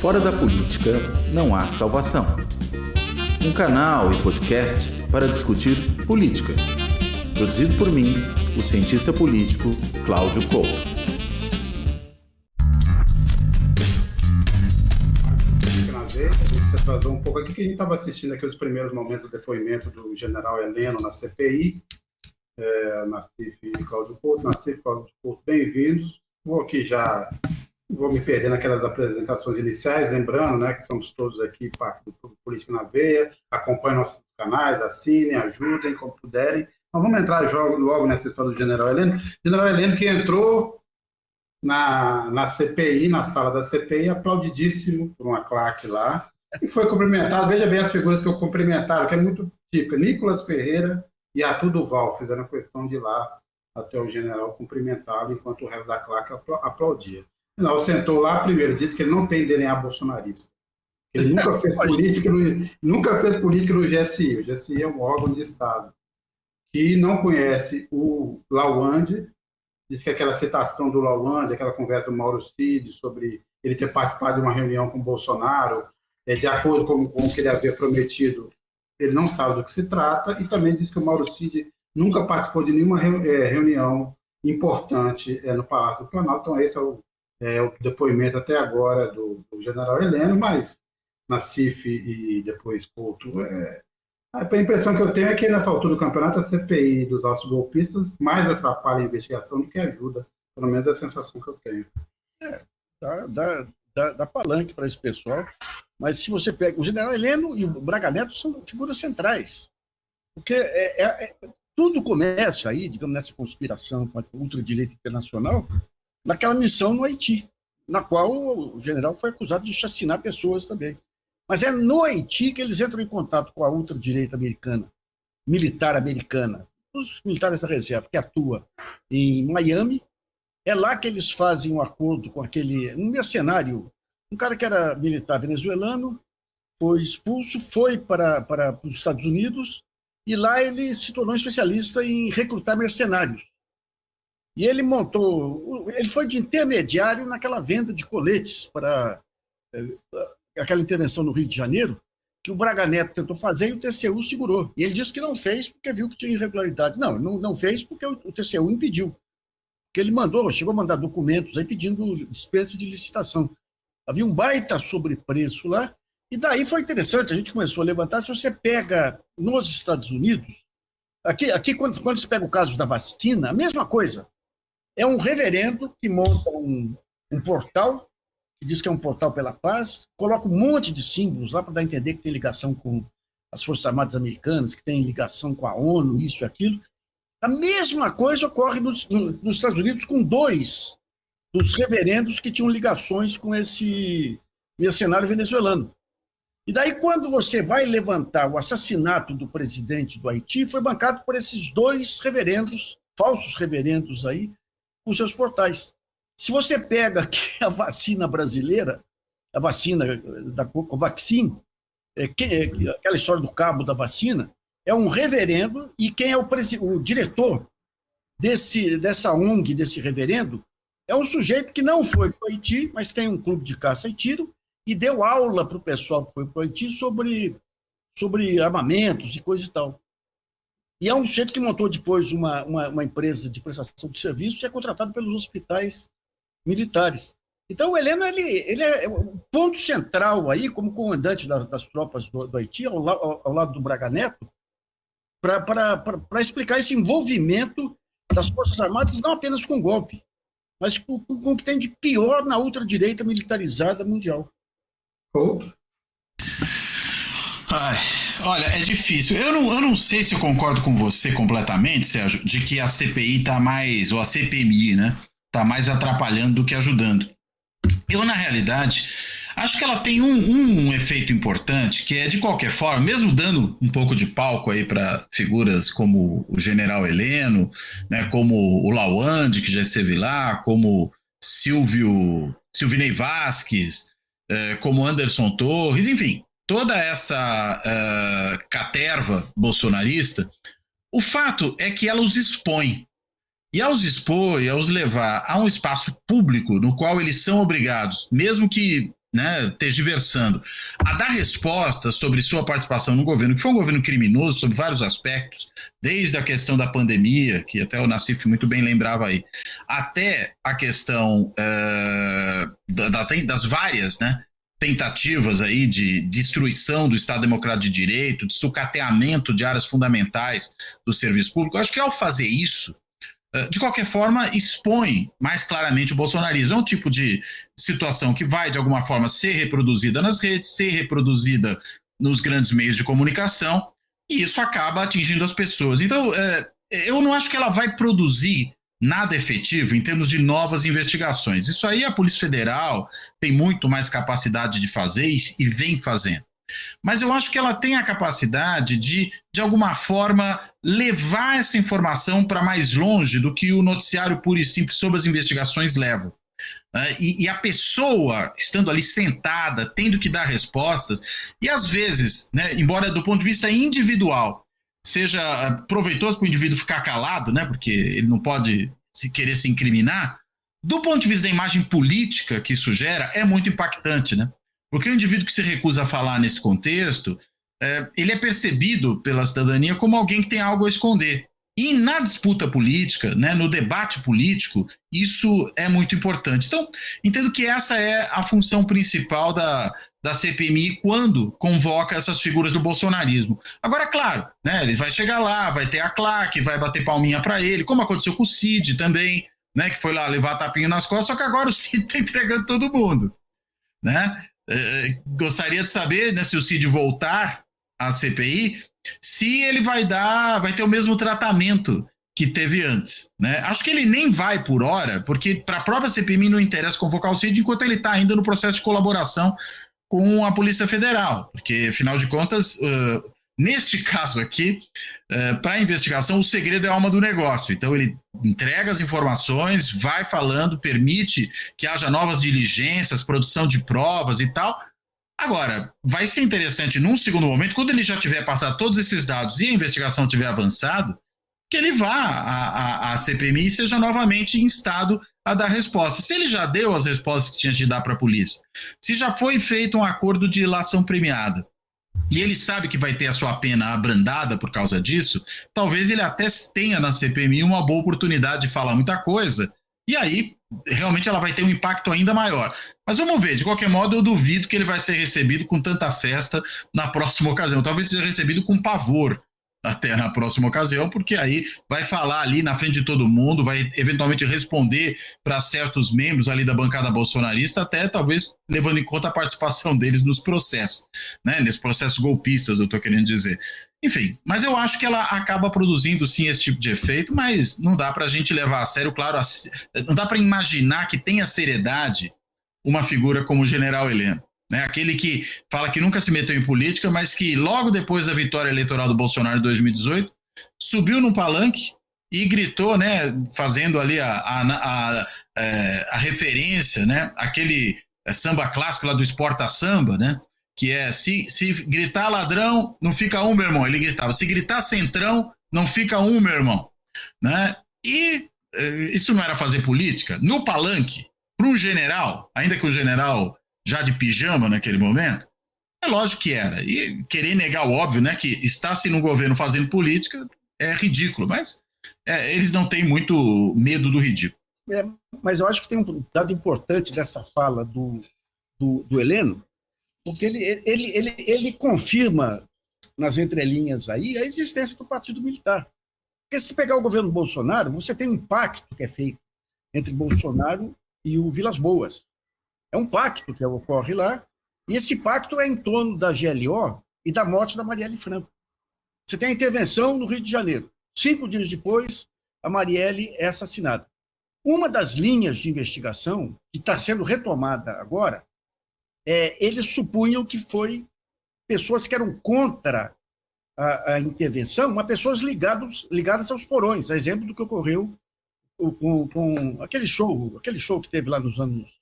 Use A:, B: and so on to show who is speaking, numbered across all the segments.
A: Fora da política não há salvação. Um canal e podcast para discutir política. Produzido por mim, o cientista político Cláudio Couto.
B: Você atrasou um pouco aqui, que a gente estava assistindo aqui os primeiros momentos do depoimento do general Heleno na CPI, Nassif e Cláudio Couto. Nassif, Cláudio Couto, bem-vindos. Vou me perder naquelas apresentações iniciais, lembrando, né, que somos todos aqui parte do Política na Veia, acompanhem nossos canais, assinem, ajudem, como puderem. Então vamos entrar logo nessa história do general Heleno. General Heleno que entrou na CPI, na sala da CPI, aplaudidíssimo por uma claque lá, e foi cumprimentado. Veja bem as figuras que eu cumprimentaram, que é muito típica. Nicolas Ferreira e Arthur Duval fizeram questão de ir lá até o general cumprimentá-lo, enquanto o resto da claque aplaudia. O general sentou lá, primeiro disse que ele não tem DNA bolsonarista. Ele nunca fez política no GSI. O GSI é um órgão de Estado que não conhece o Lawande. Diz que aquela citação do Lawande, aquela conversa do Mauro Cid sobre ele ter participado de uma reunião com o Bolsonaro, de acordo com o que ele havia prometido, ele não sabe do que se trata, e também diz que o Mauro Cid nunca participou de nenhuma reunião importante no Palácio do Planalto. Então esse é o depoimento até agora do general Heleno, mas Nassif e depois Couto. A impressão que eu tenho é que nessa altura do campeonato a CPI dos autos golpistas mais atrapalha a investigação do que ajuda, pelo menos é a sensação que eu tenho.
C: Dá palanque para esse pessoal, mas se você pega o general Heleno e o Braga Neto são figuras centrais, porque tudo começa aí, digamos, nessa conspiração com a ultradireita internacional, naquela missão no Haiti, na qual o general foi acusado de chacinar pessoas também. Mas é no Haiti que eles entram em contato com a ultradireita militar americana, os militares da reserva, que atua em Miami. É lá que eles fazem um acordo com um mercenário, um cara que era militar venezuelano, foi expulso, foi para os Estados Unidos, e lá ele se tornou especialista em recrutar mercenários. E ele foi de intermediário naquela venda de coletes para aquela intervenção no Rio de Janeiro, que o Braga Neto tentou fazer e o TCU segurou. E ele disse que não fez porque viu que tinha irregularidade. Não fez porque o TCU impediu. Porque ele chegou a mandar documentos aí pedindo dispensa de licitação. Havia um baita sobrepreço lá, e daí foi interessante, a gente começou a levantar. Se você pega nos Estados Unidos, aqui quando você pega o caso da vacina, a mesma coisa. É um reverendo que monta um portal, que diz que é um portal pela paz, coloca um monte de símbolos lá para dar a entender que tem ligação com as Forças Armadas Americanas, que tem ligação com a ONU, isso e aquilo. A mesma coisa ocorre nos Estados Unidos com 2 dos reverendos que tinham ligações com esse mercenário venezuelano. E daí, quando você vai levantar o assassinato do presidente do Haiti, foi bancado por esses 2 reverendos, falsos reverendos aí, com seus portais. Se você pega aqui a vacina brasileira, a vacina da Covaxin, aquela história do cabo da vacina, é um reverendo, e quem é o diretor dessa ONG, desse reverendo, é um sujeito que não foi para o Haiti, mas tem um clube de caça e tiro, e deu aula para o pessoal que foi para o Haiti sobre armamentos e coisa e tal. E é um sujeito que montou depois uma empresa de prestação de serviços e é contratado pelos hospitais militares. Então o Heleno ele é o ponto central aí, como comandante das tropas do Haiti, ao lado do Braga Neto, para explicar esse envolvimento das Forças Armadas, não apenas com golpe, mas com o que tem de pior na ultradireita militarizada mundial.
D: Olha, é difícil. Eu não sei se eu concordo com você completamente, Sérgio, de que a CPI está mais, ou a CPMI, né, está mais atrapalhando do que ajudando. Eu, na realidade, acho que ela tem um efeito importante, que é, de qualquer forma, mesmo dando um pouco de palco aí para figuras como o general Heleno, né, como o Lawande, que já esteve lá, como Silvinei Vasquez, como Anderson Torres, enfim, toda essa caterva bolsonarista, o fato é que ela os expõe. E ao os expor e ao os levar a um espaço público no qual eles são obrigados, mesmo que né, tergiversando, a dar respostas sobre sua participação no governo, que foi um governo criminoso sob vários aspectos, desde a questão da pandemia, que até o Nassif muito bem lembrava aí, até a questão das várias, né, tentativas aí de destruição do Estado Democrático de Direito, de sucateamento de áreas fundamentais do serviço público. Eu acho que ao fazer isso, de qualquer forma, expõe mais claramente o bolsonarismo. É um tipo de situação que vai, de alguma forma, ser reproduzida nas redes, ser reproduzida nos grandes meios de comunicação, e isso acaba atingindo as pessoas. Então, eu não acho que ela vai produzir nada efetivo em termos de novas investigações. Isso aí a Polícia Federal tem muito mais capacidade de fazer e vem fazendo. Mas eu acho que ela tem a capacidade de alguma forma, levar essa informação para mais longe do que o noticiário puro e simples sobre as investigações leva. E a pessoa, estando ali sentada, tendo que dar respostas, e às vezes, né, embora do ponto de vista individual, seja proveitoso para o indivíduo ficar calado, né, porque ele não pode querer se incriminar, do ponto de vista da imagem política que isso gera, é muito impactante, né? Porque o indivíduo que se recusa a falar nesse contexto, ele é percebido pela cidadania como alguém que tem algo a esconder. E na disputa política, né, no debate político, isso é muito importante. Então, entendo que essa é a função principal da CPMI quando convoca essas figuras do bolsonarismo. Agora, claro, né, ele vai chegar lá, vai ter a claque, vai bater palminha para ele, como aconteceu com o Cid também, né, que foi lá levar tapinha nas costas, só que agora o Cid está entregando todo mundo, né? Gostaria de saber, né, se o Cid voltar à CPI, se ele vai ter o mesmo tratamento que teve antes, né? Acho que ele nem vai por hora, porque para a própria CPMI não interessa convocar o Cid enquanto ele está ainda no processo de colaboração com a Polícia Federal, porque afinal de contas, neste caso aqui, para a investigação, o segredo é a alma do negócio. Então ele entrega as informações, vai falando, permite que haja novas diligências, produção de provas e tal. Agora, vai ser interessante num segundo momento, quando ele já tiver passado todos esses dados e a investigação tiver avançado, que ele vá à CPMI e seja novamente instado a dar resposta. Se ele já deu as respostas que tinha de dar para a polícia, se já foi feito um acordo de ilação premiada, e ele sabe que vai ter a sua pena abrandada por causa disso, talvez ele até tenha na CPMI uma boa oportunidade de falar muita coisa, e aí realmente ela vai ter um impacto ainda maior. Mas vamos ver, de qualquer modo eu duvido que ele vai ser recebido com tanta festa na próxima ocasião, talvez seja recebido com pavor até na próxima ocasião, porque aí vai falar ali na frente de todo mundo, vai eventualmente responder para certos membros ali da bancada bolsonarista, até talvez levando em conta a participação deles nos processos, né? Nesses processos golpistas, eu estou querendo dizer. Enfim, mas eu acho que ela acaba produzindo sim esse tipo de efeito, mas não dá para a gente levar a sério, claro, não dá para imaginar que tenha seriedade uma figura como o general Heleno. Né, aquele que fala que nunca se meteu em política, mas que logo depois da vitória eleitoral do Bolsonaro em 2018, subiu no palanque e gritou, né, fazendo ali a referência, né, aquele samba clássico lá do Exporta Samba, né, que é se gritar ladrão, não fica um, meu irmão. Ele gritava, se gritar centrão, não fica um, meu irmão. Né? E isso não era fazer política? No palanque, para um general, ainda que o general já de pijama naquele momento, é lógico que era. E querer negar o óbvio, né, que está-se no governo fazendo política é ridículo, mas eles não têm muito medo do ridículo.
C: Mas eu acho que tem um dado importante dessa fala do Heleno, porque ele confirma nas entrelinhas aí a existência do Partido Militar. Porque se pegar o governo Bolsonaro, você tem um pacto que é feito entre Bolsonaro e o Vilas Boas. É um pacto que ocorre lá, e esse pacto é em torno da GLO e da morte da Marielle Franco. Você tem a intervenção no Rio de Janeiro. 5 dias depois, a Marielle é assassinada. Uma das linhas de investigação, que está sendo retomada agora, eles supunham que foi pessoas que eram contra a intervenção, mas pessoas ligadas aos porões, a exemplo do que ocorreu com aquele show que teve lá nos anos...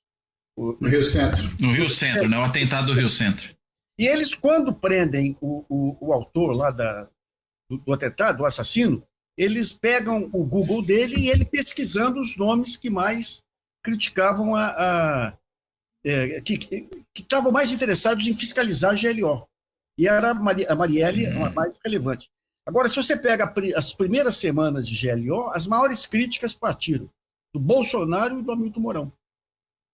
B: No Rio Centro.
D: No Rio Centro, né? O atentado do Rio Centro.
C: E eles, quando prendem o autor lá do atentado, o assassino, eles pegam o Google dele e ele pesquisando os nomes que mais criticavam que estavam mais interessados em fiscalizar a GLO. E era a Marielle a mais relevante. Agora, se você pega as primeiras semanas de GLO, as maiores críticas partiram do Bolsonaro e do Hamilton Mourão.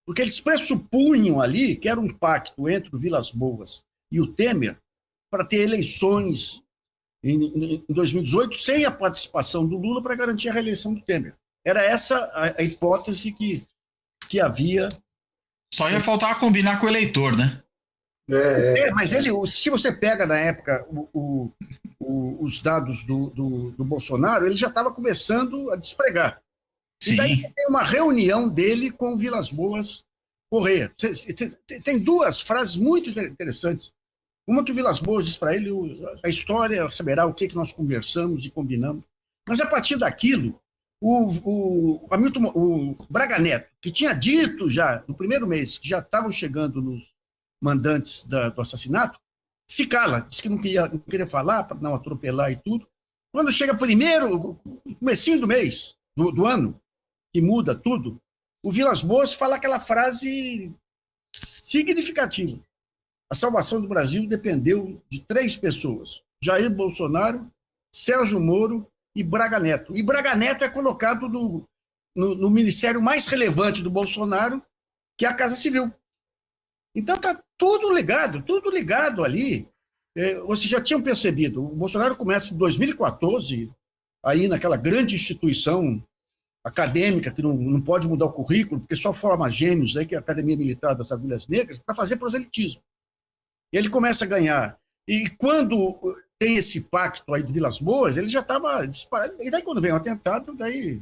C: Porque eles pressupunham ali que era um pacto entre o Vilas Boas e o Temer para ter eleições em 2018 sem a participação do Lula para garantir a reeleição do Temer. Era essa a hipótese que havia.
D: Só ia faltar combinar com o eleitor, né?
C: Mas se você pega na época os dados do Bolsonaro, ele já estava começando a despregar.
D: Sim.
C: E daí tem uma reunião dele com o Vilas Boas Correia. Tem duas frases muito interessantes. Uma que o Vilas Boas diz para ele: a história saberá o que nós conversamos e combinamos. Mas a partir daquilo, o Braga Neto, que tinha dito já no primeiro mês que já estavam chegando nos mandantes do assassinato, se cala, diz que não queria falar para não atropelar e tudo. Quando chega primeiro, comecinho do mês, do ano, que muda tudo, o Vilas Boas fala aquela frase significativa: a salvação do Brasil dependeu de 3 pessoas: Jair Bolsonaro, Sérgio Moro e Braga Neto. E Braga Neto é colocado no ministério mais relevante do Bolsonaro, que é a Casa Civil. Então está tudo ligado ali. Vocês já tinham percebido, o Bolsonaro começa em 2014, aí naquela grande instituição acadêmica que não pode mudar o currículo, porque só forma gênios, aí, que é a Academia Militar das Agulhas Negras, para fazer proselitismo. E ele começa a ganhar. E quando tem esse pacto aí do Vilas Boas, ele já estava disparado. E daí quando vem o atentado, daí,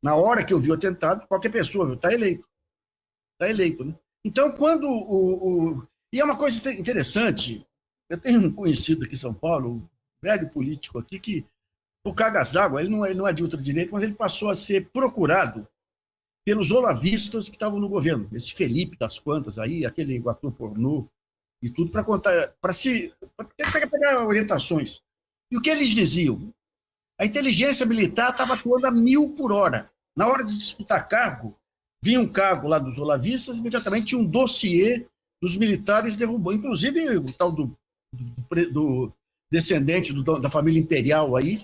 C: na hora que eu vi o atentado, qualquer pessoa está eleito. Está eleito, né? Então, quando E é uma coisa interessante, eu tenho um conhecido aqui em São Paulo, um velho político aqui, que, por cargas d'água, ele não é de ultradireita, mas ele passou a ser procurado pelos olavistas que estavam no governo. Esse Felipe das Quantas aí, aquele ator pornô e tudo, para contar, para pegar orientações. E o que eles diziam? A inteligência militar estava atuando a 1000 por hora. Na hora de disputar cargo, vinha um cargo lá dos olavistas, imediatamente tinha um dossiê dos militares derrubando, inclusive o tal do descendente da família imperial aí,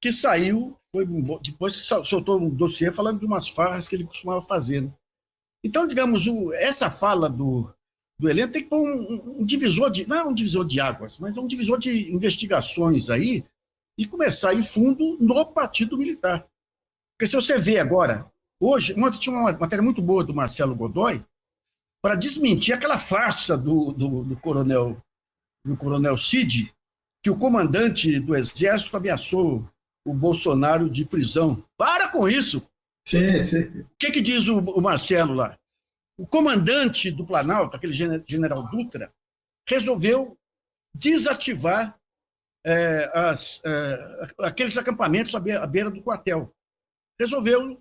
C: que saiu, depois que soltou um dossiê falando de umas farras que ele costumava fazer. Né? Então, digamos, essa fala do Heleno tem que pôr um divisor não é um divisor de águas, mas é um divisor de investigações aí e começar a ir fundo no Partido Militar. Porque se você vê agora, hoje, ontem tinha uma matéria muito boa do Marcelo Godoy para desmentir aquela farsa do coronel Cid, que o comandante do Exército ameaçou o Bolsonaro de prisão. Para com isso!
B: Sim, sim.
C: O que diz o Marcelo lá? O comandante do Planalto, aquele general Dutra, resolveu desativar aqueles acampamentos à beira do quartel. Resolveu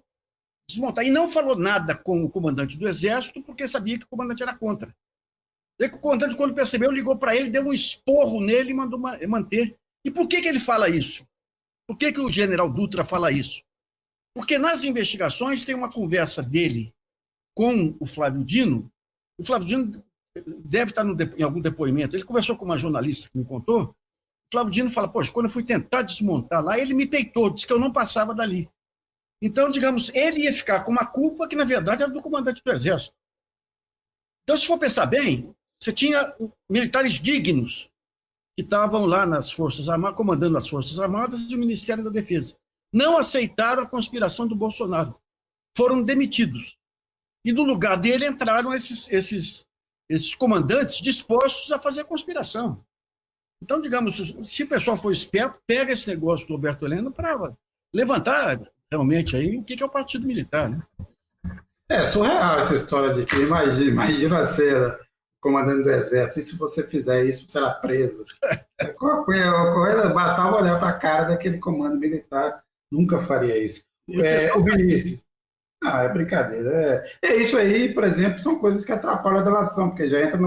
C: desmontar. E não falou nada com o comandante do Exército, porque sabia que o comandante era contra. Daí o comandante, quando percebeu, ligou para ele, deu um esporro nele e mandou manter. E por que ele fala isso? Por que o general Dutra fala isso? Porque nas investigações tem uma conversa dele com o Flávio Dino. O Flávio Dino deve estar em algum depoimento. Ele conversou com uma jornalista que me contou. O Flávio Dino fala: poxa, quando eu fui tentar desmontar lá, ele me peitou, disse que eu não passava dali. Então, digamos, ele ia ficar com uma culpa que, na verdade, era do comandante do Exército. Então, se for pensar bem, você tinha militares dignos que estavam lá nas Forças Armadas, comandando as Forças Armadas e o Ministério da Defesa. Não aceitaram a conspiração do Bolsonaro. Foram demitidos. E no lugar dele entraram esses comandantes dispostos a fazer a conspiração. Então, digamos, se o pessoal for esperto, pega esse negócio do Roberto Heleno para levantar realmente aí o que é o Partido Militar, né?
B: É surreal essa história de que imagina ser comandante do Exército, e se você fizer isso, será preso. Bastava olhar para a cara daquele comando militar, nunca faria isso. O Vinícius. Não, é brincadeira. Isso aí, por exemplo, são coisas que atrapalham a delação, porque já entra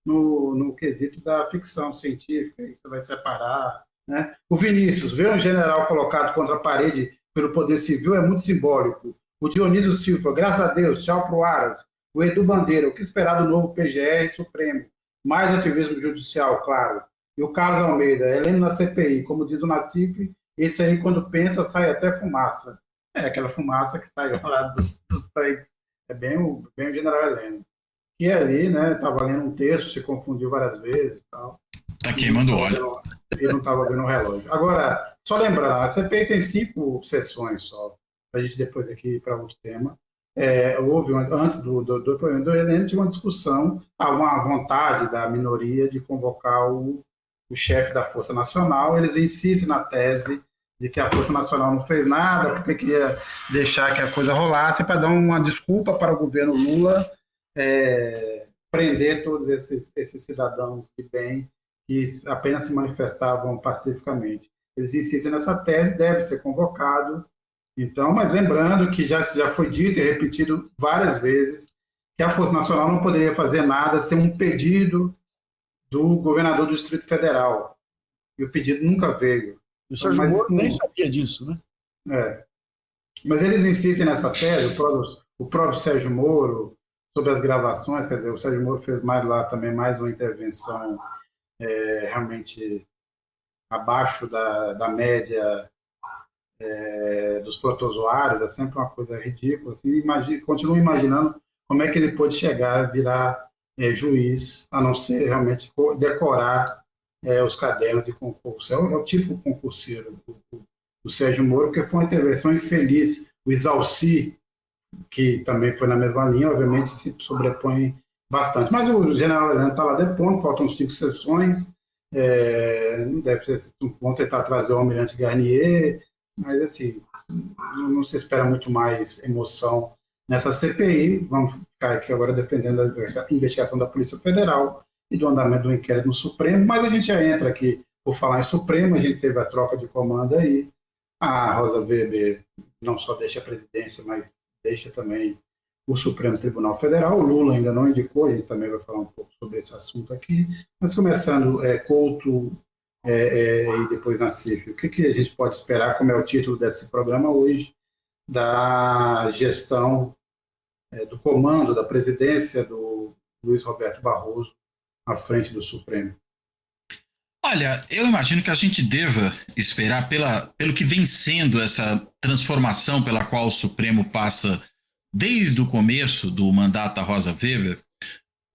B: no quesito da ficção científica, aí você vai separar. Né? O Vinícius, ver um general colocado contra a parede pelo poder civil é muito simbólico. O Dionísio Silva, graças a Deus, tchau pro Aras. O Edu Bandeira, o que esperar do novo PGR Supremo? Mais ativismo judicial, claro. E o Carlos Almeida, Heleno na CPI, como diz o Nassif, esse aí, quando pensa, sai até fumaça. É aquela fumaça que saiu lá dos tanques. É bem o general Heleno. Que ali, né, estava lendo um texto, se confundiu várias vezes e tal.
D: Tá queimando óleo.
B: E não estava vendo o relógio. Agora, só lembrando, a CPI tem 5 sessões só, para a gente depois aqui ir para outro tema. Houve, antes do depoimento do Heleno, tinha uma discussão, uma vontade da minoria de convocar o chefe da Força Nacional. Eles insistem na tese de que a Força Nacional não fez nada, porque queria deixar que a coisa rolasse, para dar uma desculpa para o governo Lula prender todos esses cidadãos de bem que apenas se manifestavam pacificamente. Eles insistem nessa tese, deve ser convocado. Então, mas lembrando que já foi dito e repetido várias vezes que a Força Nacional não poderia fazer nada sem um pedido do governador do Distrito Federal. E o pedido nunca veio.
C: O Sérgio Moro nem sabia disso, né?
B: Mas eles insistem nessa tese, o próprio Sérgio Moro, sobre as gravações, quer dizer, o Sérgio Moro fez mais uma intervenção realmente abaixo da média dos protozoários, é sempre uma coisa ridícula. Assim, continuo imaginando como é que ele pôde chegar a virar juiz, a não ser realmente decorar os cadernos de concurso. É o tipo concurseiro do Sérgio Moro, porque foi uma intervenção infeliz. O Isalci, que também foi na mesma linha, obviamente se sobrepõe bastante. Mas o general Heleno está lá depondo, faltam 5 sessões, vão tentar trazer o almirante Garnier, mas assim, não se espera muito mais emoção nessa CPI. Vamos ficar aqui agora dependendo da investigação da Polícia Federal e do andamento do inquérito no Supremo, mas a gente já entra aqui, por falar em Supremo, a gente teve a troca de comando aí, a Rosa Weber não só deixa a presidência, mas deixa também o Supremo Tribunal Federal. O Lula ainda não indicou, a gente também vai falar um pouco sobre esse assunto aqui, mas começando, Couto e depois Nassif, o que a gente pode esperar, como é o título desse programa hoje, da gestão do comando, da presidência do Luiz Roberto Barroso à frente do Supremo?
D: Olha, eu imagino que a gente deva esperar pelo que vem sendo essa transformação pela qual o Supremo passa desde o começo do mandato da Rosa Weber,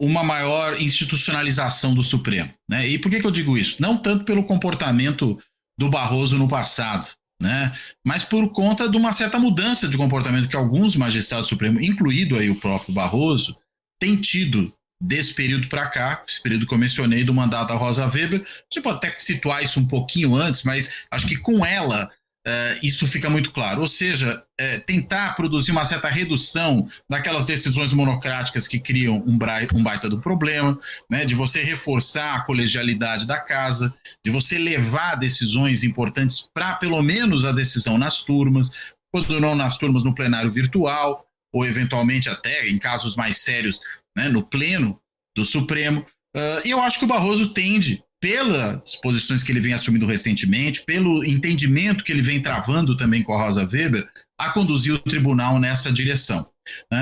D: uma maior institucionalização do Supremo, né? E por que eu digo isso? Não tanto pelo comportamento do Barroso no passado, né? Mas por conta de uma certa mudança de comportamento que alguns magistrados do Supremo, incluído aí o próprio Barroso, têm tido desse período para cá, esse período que eu mencionei do mandato da Rosa Weber. Você pode até situar isso um pouquinho antes, mas acho que com ela isso fica muito claro. Ou seja, tentar produzir uma certa redução daquelas decisões monocráticas que criam um baita do problema, né, de você reforçar a colegialidade da casa, de você levar decisões importantes para pelo menos a decisão nas turmas, quando não nas turmas no plenário virtual, ou eventualmente até em casos mais sérios, né, no pleno do Supremo. E eu acho que o Barroso tende, pelas posições que ele vem assumindo recentemente, pelo entendimento que ele vem travando também com a Rosa Weber, a conduzir o tribunal nessa direção.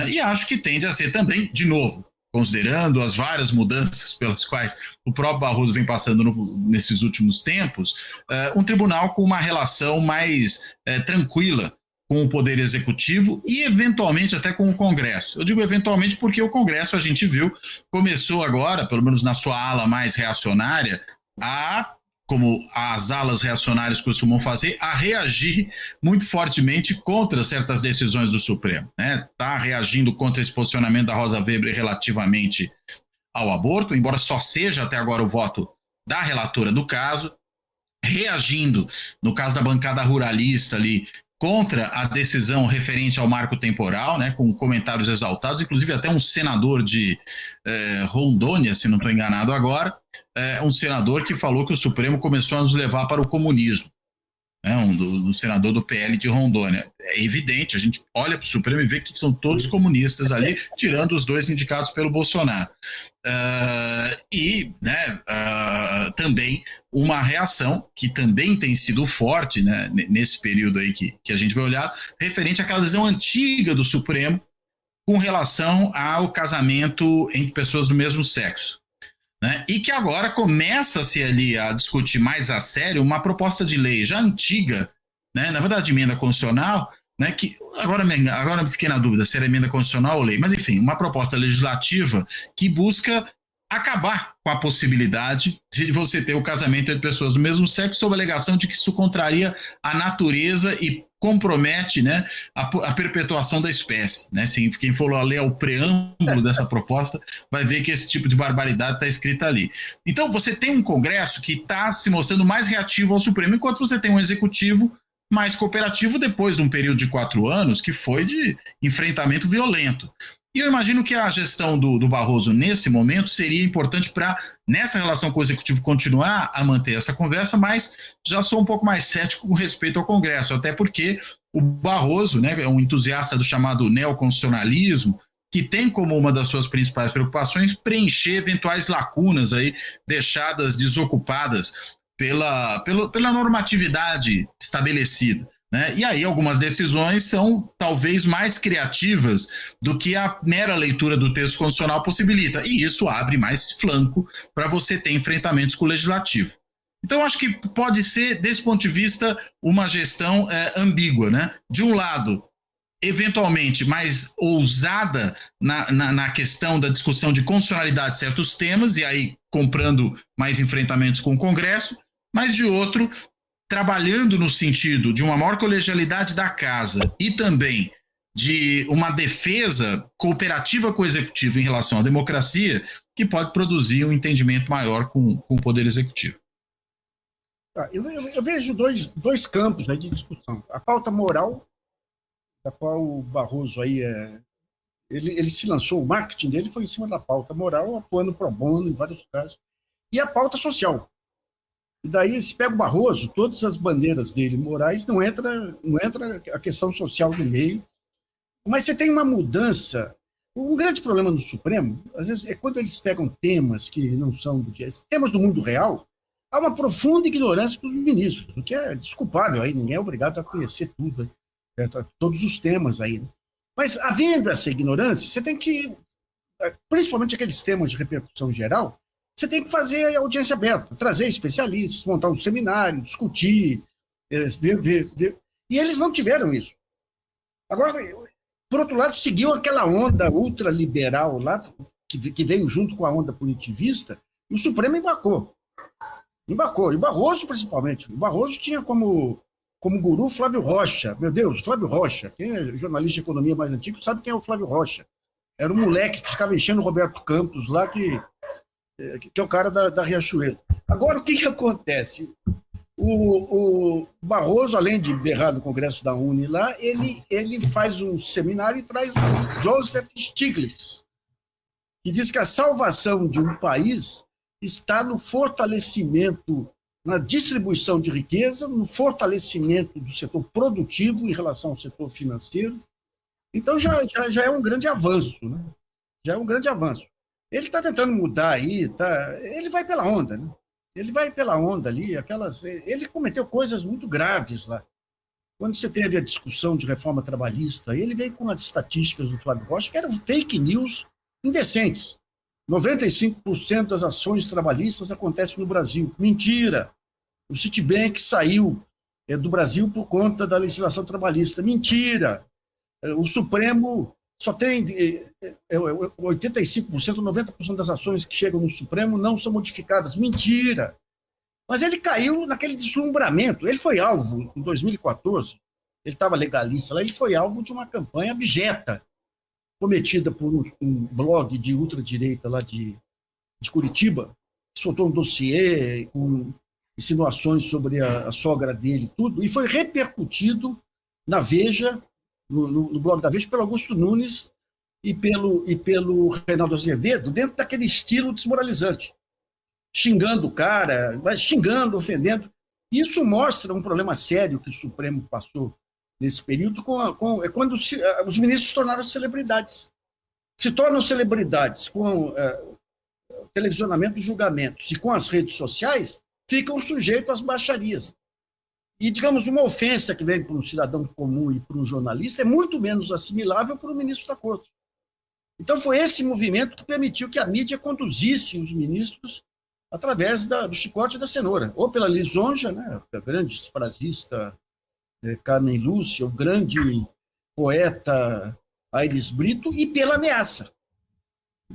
D: E acho que tende a ser também, de novo, considerando as várias mudanças pelas quais o próprio Barroso vem passando nesses últimos tempos, um tribunal com uma relação mais tranquila com o Poder Executivo e, eventualmente, até com o Congresso. Eu digo eventualmente porque o Congresso, a gente viu, começou agora, pelo menos na sua ala mais reacionária, como as alas reacionárias costumam fazer, a reagir muito fortemente contra certas decisões do Supremo. Está reagindo contra esse posicionamento da Rosa Weber relativamente ao aborto, embora só seja até agora o voto da relatora do caso, reagindo, no caso da bancada ruralista ali, contra a decisão referente ao marco temporal, né, com comentários exaltados, inclusive até um senador de Rondônia, se não estou enganado agora, um senador que falou que o Supremo começou a nos levar para o comunismo, né, um senador do PL de Rondônia. É evidente, a gente olha para o Supremo e vê que são todos comunistas ali, tirando os 2 indicados pelo Bolsonaro. Também uma reação que também tem sido forte, né, nesse período aí que a gente vai olhar, referente àquela decisão antiga do Supremo com relação ao casamento entre pessoas do mesmo sexo, né? E que agora começa-se ali a discutir mais a sério uma proposta de lei já antiga, né? Na verdade, emenda constitucional, né? Que agora eu fiquei na dúvida se era emenda constitucional ou lei, mas enfim, uma proposta legislativa que busca acabar com a possibilidade de você ter o casamento entre pessoas do mesmo sexo sob a alegação de que isso contraria a natureza e compromete, né, a perpetuação da espécie, né? Quem for ler o preâmbulo dessa proposta vai ver que esse tipo de barbaridade está escrita ali. Então você tem um Congresso que está se mostrando mais reativo ao Supremo, enquanto você tem um Executivo mais cooperativo depois de um período de 4 anos que foi de enfrentamento violento. E eu imagino que a gestão do Barroso nesse momento seria importante para, nessa relação com o Executivo, continuar a manter essa conversa, mas já sou um pouco mais cético com respeito ao Congresso, até porque o Barroso, né, é um entusiasta do chamado neoconstitucionalismo, que tem como uma das suas principais preocupações preencher eventuais lacunas aí deixadas desocupadas pela normatividade estabelecida, né? E aí algumas decisões são talvez mais criativas do que a mera leitura do texto constitucional possibilita, e isso abre mais flanco para você ter enfrentamentos com o legislativo. Então acho que pode ser, desse ponto de vista, uma gestão ambígua, né? De um lado, eventualmente mais ousada na questão da discussão de constitucionalidade de certos temas, e aí comprando mais enfrentamentos com o Congresso, mas de outro, trabalhando no sentido de uma maior colegialidade da casa e também de uma defesa cooperativa com o Executivo em relação à democracia, que pode produzir um entendimento maior com o Poder Executivo.
C: Eu vejo dois campos aí de discussão. A pauta moral, da qual o Barroso aí ele se lançou, o marketing dele foi em cima da pauta moral, atuando pro bono em vários casos, e a pauta social. E daí, se pega o Barroso, todas as bandeiras dele morais, não entra a questão social no meio. Mas você tem uma mudança. Um grande problema no Supremo, às vezes, é quando eles pegam temas que não são do dia, temas do mundo real, há uma profunda ignorância dos ministros, o que é desculpável, aí ninguém é obrigado a conhecer tudo, todos os temas aí. Né? Mas, havendo essa ignorância, você tem que, principalmente aqueles temas de repercussão geral, você tem que fazer a audiência aberta, trazer especialistas, montar um seminário, discutir, ver. E eles não tiveram isso. Agora, por outro lado, seguiu aquela onda ultraliberal lá, que veio junto com a onda punitivista, e o Supremo embarcou. E o Barroso, principalmente. O Barroso tinha como guru Flávio Rocha. Meu Deus, Flávio Rocha. Quem é jornalista de economia mais antigo sabe quem é o Flávio Rocha. Era um moleque que ficava enchendo o Roberto Campos lá, que é o cara da Riachuelo. Agora, o que acontece? O Barroso, além de berrar no Congresso da Uni lá, ele faz um seminário e traz o Joseph Stiglitz, que diz que a salvação de um país está no fortalecimento, na distribuição de riqueza, no fortalecimento do setor produtivo em relação ao setor financeiro. Então, já é um grande avanço, né? Já é um grande avanço. Ele está tentando mudar aí, ele vai pela onda, né? Ele vai pela onda ali, ele cometeu coisas muito graves lá. Quando você teve a discussão de reforma trabalhista, ele veio com as estatísticas do Flávio Rocha, que eram fake news indecentes. 95% das ações trabalhistas acontecem no Brasil. Mentira! O Citibank saiu do Brasil por conta da legislação trabalhista. Mentira! O Supremo só tem 85%, 90% das ações que chegam no Supremo não são modificadas. Mentira! Mas ele caiu naquele deslumbramento. Ele foi alvo, em 2014, ele estava legalista lá, ele foi alvo de uma campanha abjeta, cometida por um blog de ultradireita lá de Curitiba, que soltou um dossiê com insinuações sobre a sogra dele, tudo, e foi repercutido na Veja, no blog da Veja, pelo Augusto Nunes e pelo Reinaldo Azevedo, dentro daquele estilo desmoralizante, xingando o cara, mas xingando, ofendendo. Isso mostra um problema sério que o Supremo passou nesse período, quando os ministros se tornaram celebridades. Se tornam celebridades com o televisionamento dos julgamentos e com as redes sociais, ficam sujeitos às baixarias. E, digamos, uma ofensa que vem para um cidadão comum e para um jornalista é muito menos assimilável para o ministro da Corte. Então, foi esse movimento que permitiu que a mídia conduzisse os ministros através do chicote e da cenoura, ou pela lisonja, né, a grande frasista Carmen Lúcia, o grande poeta Aires Brito, e pela ameaça,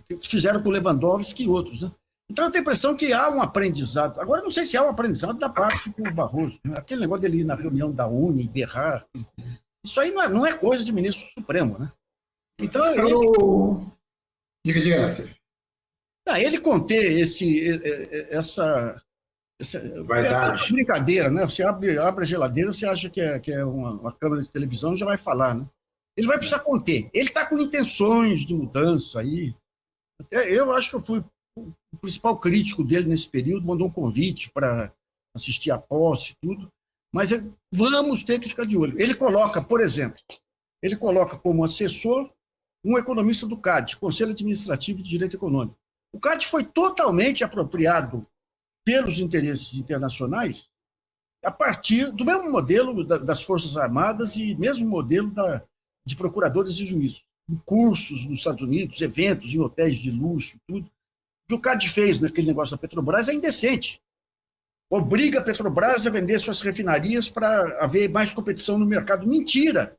C: que fizeram com Lewandowski e outros. Né? Então, eu tenho a impressão que há um aprendizado. Agora, não sei se há um aprendizado da parte do Barroso. Né? Aquele negócio dele ir na reunião da UNE, berrar, isso aí não é coisa de ministro supremo. Né? Então,
B: Diga, Nassif.
C: Ele conter essa brincadeira, né? Você abre a geladeira, você acha que é uma câmera de televisão, já vai falar, né? Ele vai precisar conter. Ele está com intenções de mudança aí. Até eu acho que eu fui o principal crítico dele nesse período, mandou um convite para assistir a posse e tudo, mas vamos ter que ficar de olho. Ele coloca, por exemplo, como assessor um economista do CAD, Conselho Administrativo de Direito Econômico. O CAD foi totalmente apropriado pelos interesses internacionais a partir do mesmo modelo das Forças Armadas e mesmo modelo de procuradores e juízes. Em cursos nos Estados Unidos, eventos em hotéis de luxo, tudo. O que o CAD fez naquele negócio da Petrobras é indecente. Obriga a Petrobras a vender suas refinarias para haver mais competição no mercado. Mentira!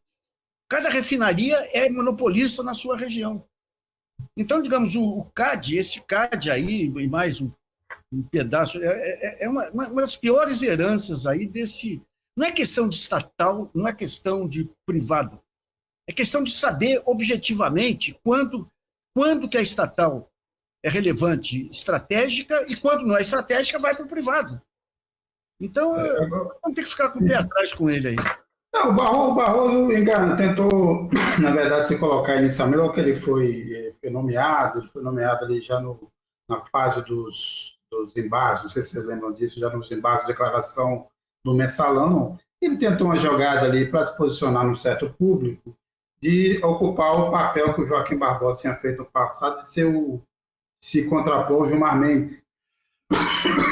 C: Cada refinaria é monopolista na sua região. Então, digamos, o CAD, esse CAD aí, e mais um pedaço, é uma das piores heranças aí desse... Não é questão de estatal, não é questão de privado. É questão de saber objetivamente quando que a estatal é relevante, estratégica, e quando não é estratégica, vai para o privado. Então, vamos ter que ficar com o pé atrás com ele aí.
B: Não, o Barroso tentou, na verdade, se colocar inicialmente, logo que ele foi nomeado ali já na fase dos embargos, não sei se vocês lembram disso, já nos embargos de declaração do mensalão, ele tentou uma jogada ali para se posicionar no setor público, de ocupar o papel que o Joaquim Barbosa tinha feito no passado, de se contrapor ao Gilmar Mendes.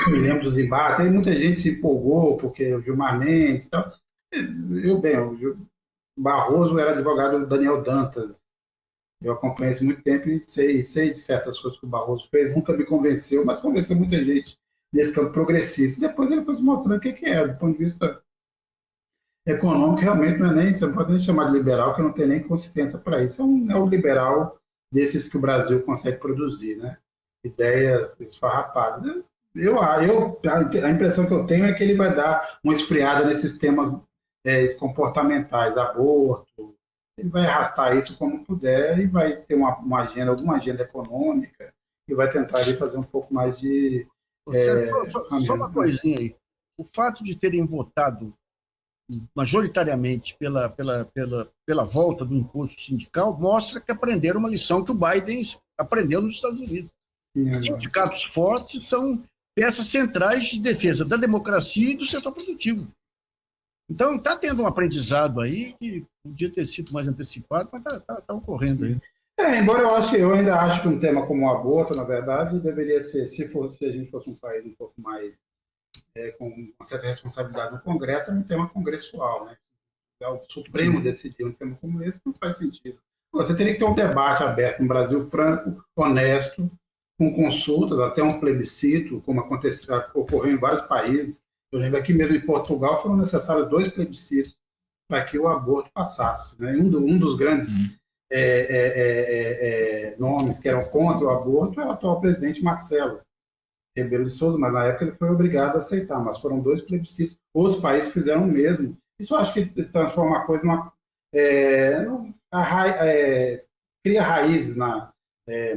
B: Me lembro dos embates, aí muita gente se empolgou, porque o Gilmar Mendes e tal. O Barroso era advogado do Daniel Dantas. Eu acompanhei isso há muito tempo e sei de certas coisas que o Barroso fez, nunca me convenceu, mas convenceu muita gente nesse campo progressista. Depois ele foi se mostrando o que é, do ponto de vista econômico, realmente não é nem, você não pode nem chamar de liberal, que não tem nem consistência para isso. É um liberal desses que o Brasil consegue produzir, né? Ideias esfarrapadas. A impressão que eu tenho é que ele vai dar uma esfriada nesses temas comportamentais, aborto, ele vai arrastar isso como puder e vai ter alguma agenda econômica e vai tentar ali fazer um pouco mais de...
C: Só uma coisinha aí. O fato de terem votado majoritariamente pela volta do imposto sindical mostra que aprenderam uma lição que o Biden aprendeu nos Estados Unidos. Sim, sindicatos fortes são peças centrais de defesa da democracia e do setor produtivo. Então, está tendo um aprendizado aí que podia ter sido mais antecipado, mas está ocorrendo aí.
B: Embora eu ainda acho que um tema como o aborto, na verdade, deveria ser, se a gente fosse um país um pouco mais com uma certa responsabilidade no Congresso, é um tema congressual, né? O Supremo decidir um tema como esse não faz sentido. Você teria que ter um debate aberto no Brasil, franco, honesto, com consultas, até um plebiscito, como ocorreu em vários países. Eu lembro aqui mesmo em Portugal foram necessários 2 plebiscitos para que o aborto passasse. Né? Um dos grandes nomes que eram contra o aborto é o atual presidente Marcelo Rebelo de Sousa, mas na época ele foi obrigado a aceitar, mas foram 2 plebiscitos. Outros países fizeram o mesmo. Isso eu acho que transforma a coisa cria raízes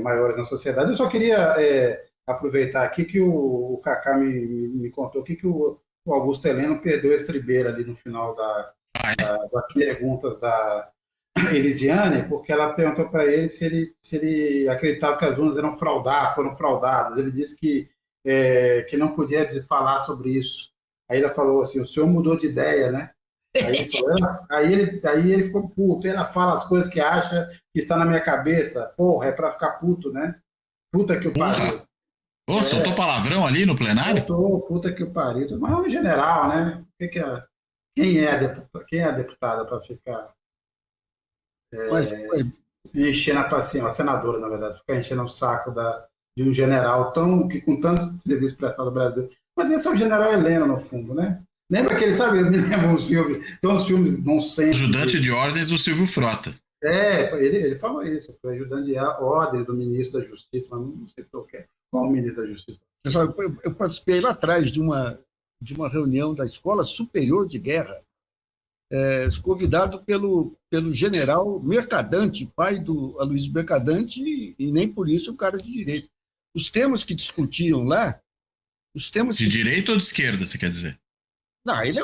B: maiores na sociedade. Eu só queria aproveitar aqui que o Cacá me contou aqui que o Augusto Heleno perdeu a estribeira ali no final das perguntas da Elisiane, porque ela perguntou para ele se ele acreditava que as urnas foram fraudadas. Ele disse que não podia falar sobre isso. Aí ela falou assim, o senhor mudou de ideia, né? Aí ele ficou puto. Ela fala as coisas que acha que está na minha cabeça. Porra, é para ficar puto, né? Puta que o pariu.
D: Soltou palavrão ali no plenário?
B: Soltou, puta que o pariu. Mas é um general, né? Quem é a deputada para ficar...
C: Mas
B: enchendo a paciência, a senadora, na verdade, ficar enchendo o saco de um general que com tantos serviços prestados no Brasil. Mas esse é o general Heleno, no fundo, né? Lembra que ele, sabe, me lembra uns filmes, tem uns filmes nonsense.
D: Ajudante de ordens do Silvio Frota.
B: Ele falou isso, foi ajudante de ordem do ministro da Justiça, mas não sei qual o ministro da Justiça.
C: Eu participei lá atrás de uma reunião da Escola Superior de Guerra, convidado pelo general Mercadante, pai do Aloysio Mercadante, e nem por isso o cara de direito. Os temas que discutiam lá...
D: De direita ou de esquerda, você quer dizer?
C: Não, ele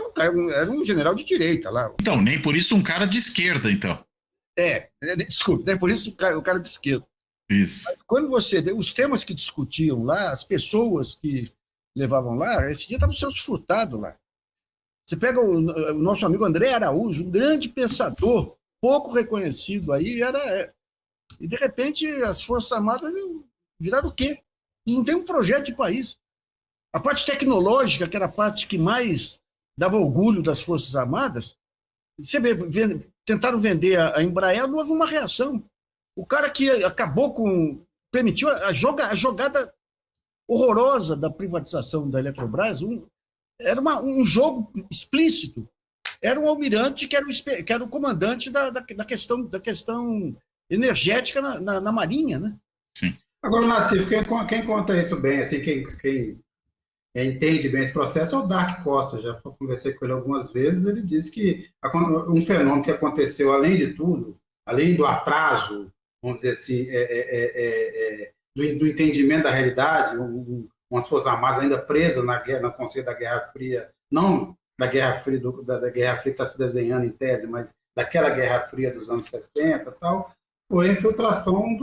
C: era um general de direita lá.
D: Então, nem por isso um cara de esquerda, então.
C: Desculpe, nem por isso o cara de esquerda.
D: Isso.
C: Mas quando você vê os temas que discutiam lá, as pessoas que levavam lá, esse dia estavam sendo furtados lá. Você pega o nosso amigo André Araújo, um grande pensador, pouco reconhecido aí, e de repente as Forças Armadas viraram o quê? Não tem um projeto de país. A parte tecnológica, que era a parte que mais dava orgulho das Forças Armadas, você vê, tentaram vender a Embraer, não houve uma reação. O cara que permitiu a jogada horrorosa da privatização da Eletrobras, era um jogo explícito. Era um almirante que era o comandante da questão energética na Marinha, né?
D: Sim.
B: Agora, Nassif, quem conta isso bem, assim, quem entende bem esse processo é o Dark Costa. Já conversei com ele algumas vezes. Ele disse que um fenômeno que aconteceu, além de tudo, além do atraso, vamos dizer assim, do entendimento da realidade, umas Forças Armadas ainda presas no conceito da Guerra Fria, não da Guerra Fria, da Guerra Fria que está se desenhando em tese, mas daquela Guerra Fria dos anos 60 e tal, foi a infiltração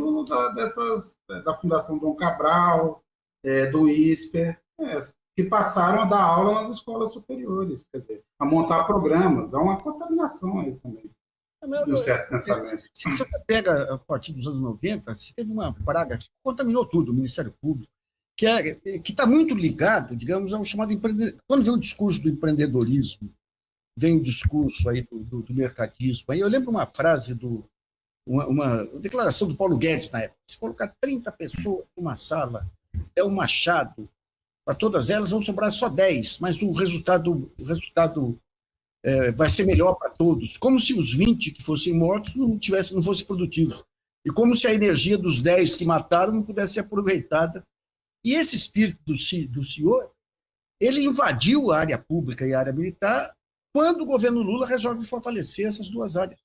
B: da Fundação Dom Cabral, do ISPER, que passaram a dar aula nas escolas superiores, quer dizer, a montar programas. Há uma contaminação aí também, de um certo pensamento.
C: Se você pega, a partir dos anos 90, se teve uma praga que contaminou tudo, o Ministério Público, que está muito ligado, digamos, ao chamado empreendedorismo. Quando vem o discurso do empreendedorismo, vem o discurso aí do mercadismo. Aí eu lembro uma frase, uma declaração do Paulo Guedes na época: se colocar 30 pessoas numa sala, é um machado, para todas elas vão sobrar só 10, mas o resultado vai ser melhor para todos. Como se os 20 que fossem mortos não fossem produtivos. E como se a energia dos 10 que mataram não pudesse ser aproveitada. E esse espírito do senhor, ele invadiu a área pública e a área militar quando o governo Lula resolve fortalecer essas duas áreas.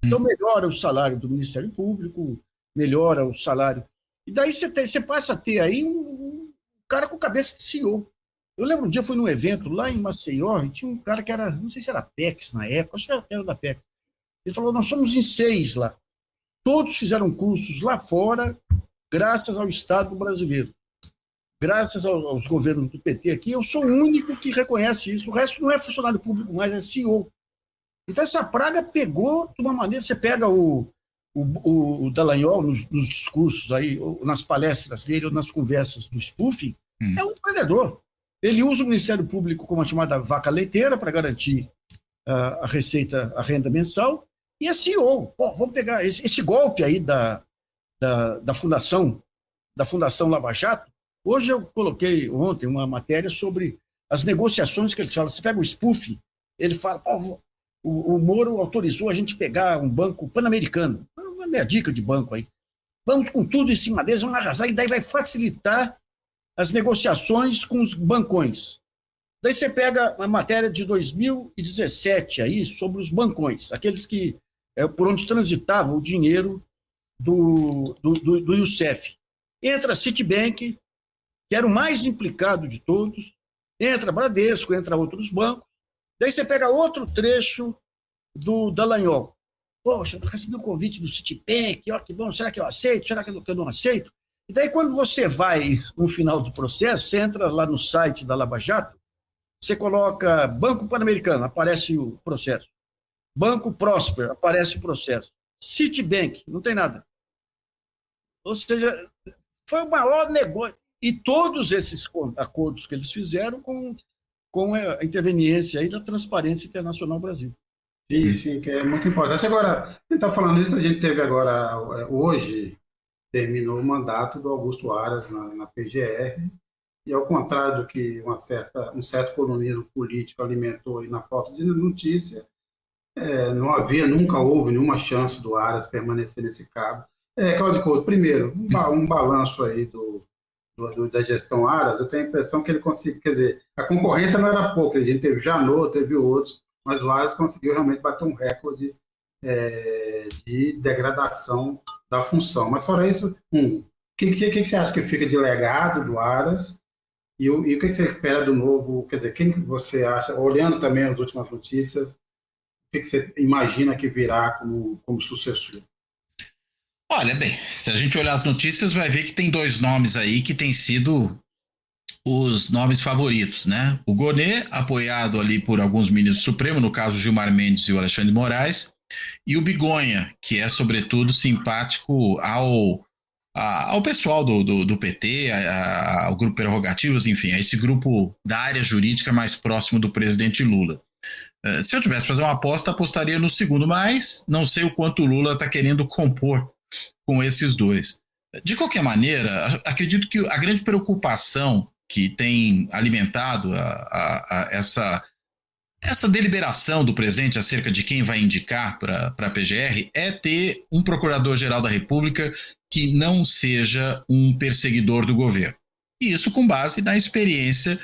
C: Então, melhora o salário do Ministério Público, melhora o salário. E daí você passa a ter aí um cara com cabeça de CEO. Eu lembro um dia, eu fui num evento lá em Maceió, e tinha um cara que era, não sei se era PEX na época, acho que era da PEX. Ele falou: nós somos em 6 lá. Todos fizeram cursos lá fora, graças ao Estado brasileiro. Graças aos governos do PT aqui, eu sou o único que reconhece isso. O resto não é funcionário público mais, é CEO. Então, essa praga pegou de uma maneira. Você pega o Dallagnol nos discursos, aí, ou nas palestras dele, ou nas conversas do spoofing, é um empreendedor. Ele usa o Ministério Público como a chamada vaca leiteira para garantir a receita, a renda mensal, e é CEO. Pô, vamos pegar esse golpe aí da Fundação Lava Jato. Hoje eu coloquei ontem uma matéria sobre as negociações que ele fala. Você pega o spoofing, ele fala: o Moro autorizou a gente pegar um banco pan-americano. Uma minha dica de banco aí. Vamos com tudo em cima deles, vamos arrasar, e daí vai facilitar as negociações com os bancões. Daí você pega a matéria de 2017 aí, sobre os bancões, aqueles que por onde transitava o dinheiro do Youssef. Entra Citibank, que era o mais implicado de todos, entra Bradesco, entra outros bancos. Daí você pega outro trecho do Dallagnol. Poxa, eu recebi um convite do Citibank, ó, que bom, será que eu aceito? Será que eu não aceito? E daí, quando você vai no final do processo, você entra lá no site da Lava Jato, você coloca Banco Pan-Americano, aparece o processo. Banco Prosper, aparece o processo. Citibank, não tem nada. Ou seja, foi o maior negócio. E todos esses acordos que eles fizeram com a interveniência aí da Transparência Internacional Brasil.
B: Sim, que é muito importante. Agora, a gente está falando isso, a gente teve agora, hoje, terminou o mandato do Augusto Aras na PGR, e ao contrário do que um certo colonismo político alimentou aí na falta de notícia, não havia, nunca houve nenhuma chance do Aras permanecer nesse cargo. Cláudio Couto, primeiro, um balanço aí da gestão Aras, eu tenho a impressão que ele conseguiu, quer dizer, a concorrência não era pouca, a gente teve Janot, teve outros, mas o Aras conseguiu realmente bater um recorde de degradação da função. Mas fora isso, o que você acha que fica de legado do Aras e o que você espera do novo, quer dizer, quem você acha, olhando também as últimas notícias, o que você imagina que virá como sucessor?
D: Olha, bem, se a gente olhar as notícias, vai ver que tem 2 nomes aí que têm sido os nomes favoritos, né? O Gonê, apoiado ali por alguns ministros do Supremo, no caso Gilmar Mendes e o Alexandre de Moraes, e o Bigonha, que é sobretudo simpático ao pessoal do PT, ao grupo Prerrogativas, enfim, a esse grupo da área jurídica mais próximo do presidente Lula. Se eu tivesse que fazer uma aposta, apostaria no segundo, mas não sei o quanto o Lula está querendo compor com esses 2. De qualquer maneira, acredito que a grande preocupação que tem alimentado essa deliberação do presidente acerca de quem vai indicar para a PGR é ter um procurador-geral da República que não seja um perseguidor do governo. E isso com base na experiência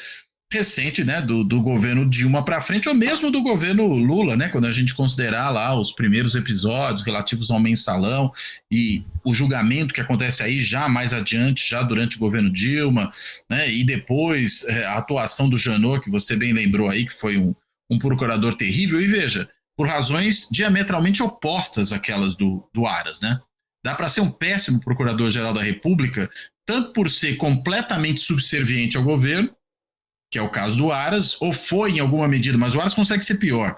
D: recente, né, do governo Dilma para frente, ou mesmo do governo Lula, né, quando a gente considerar lá os primeiros episódios relativos ao mensalão e o julgamento que acontece aí já mais adiante, já durante o governo Dilma, né, e depois a atuação do Janot, que você bem lembrou aí, que foi um procurador terrível, e veja, por razões diametralmente opostas àquelas do Aras, né? Dá para ser um péssimo procurador-geral da República, tanto por ser completamente subserviente ao governo, que é o caso do Aras, ou foi em alguma medida, mas o Aras consegue ser pior.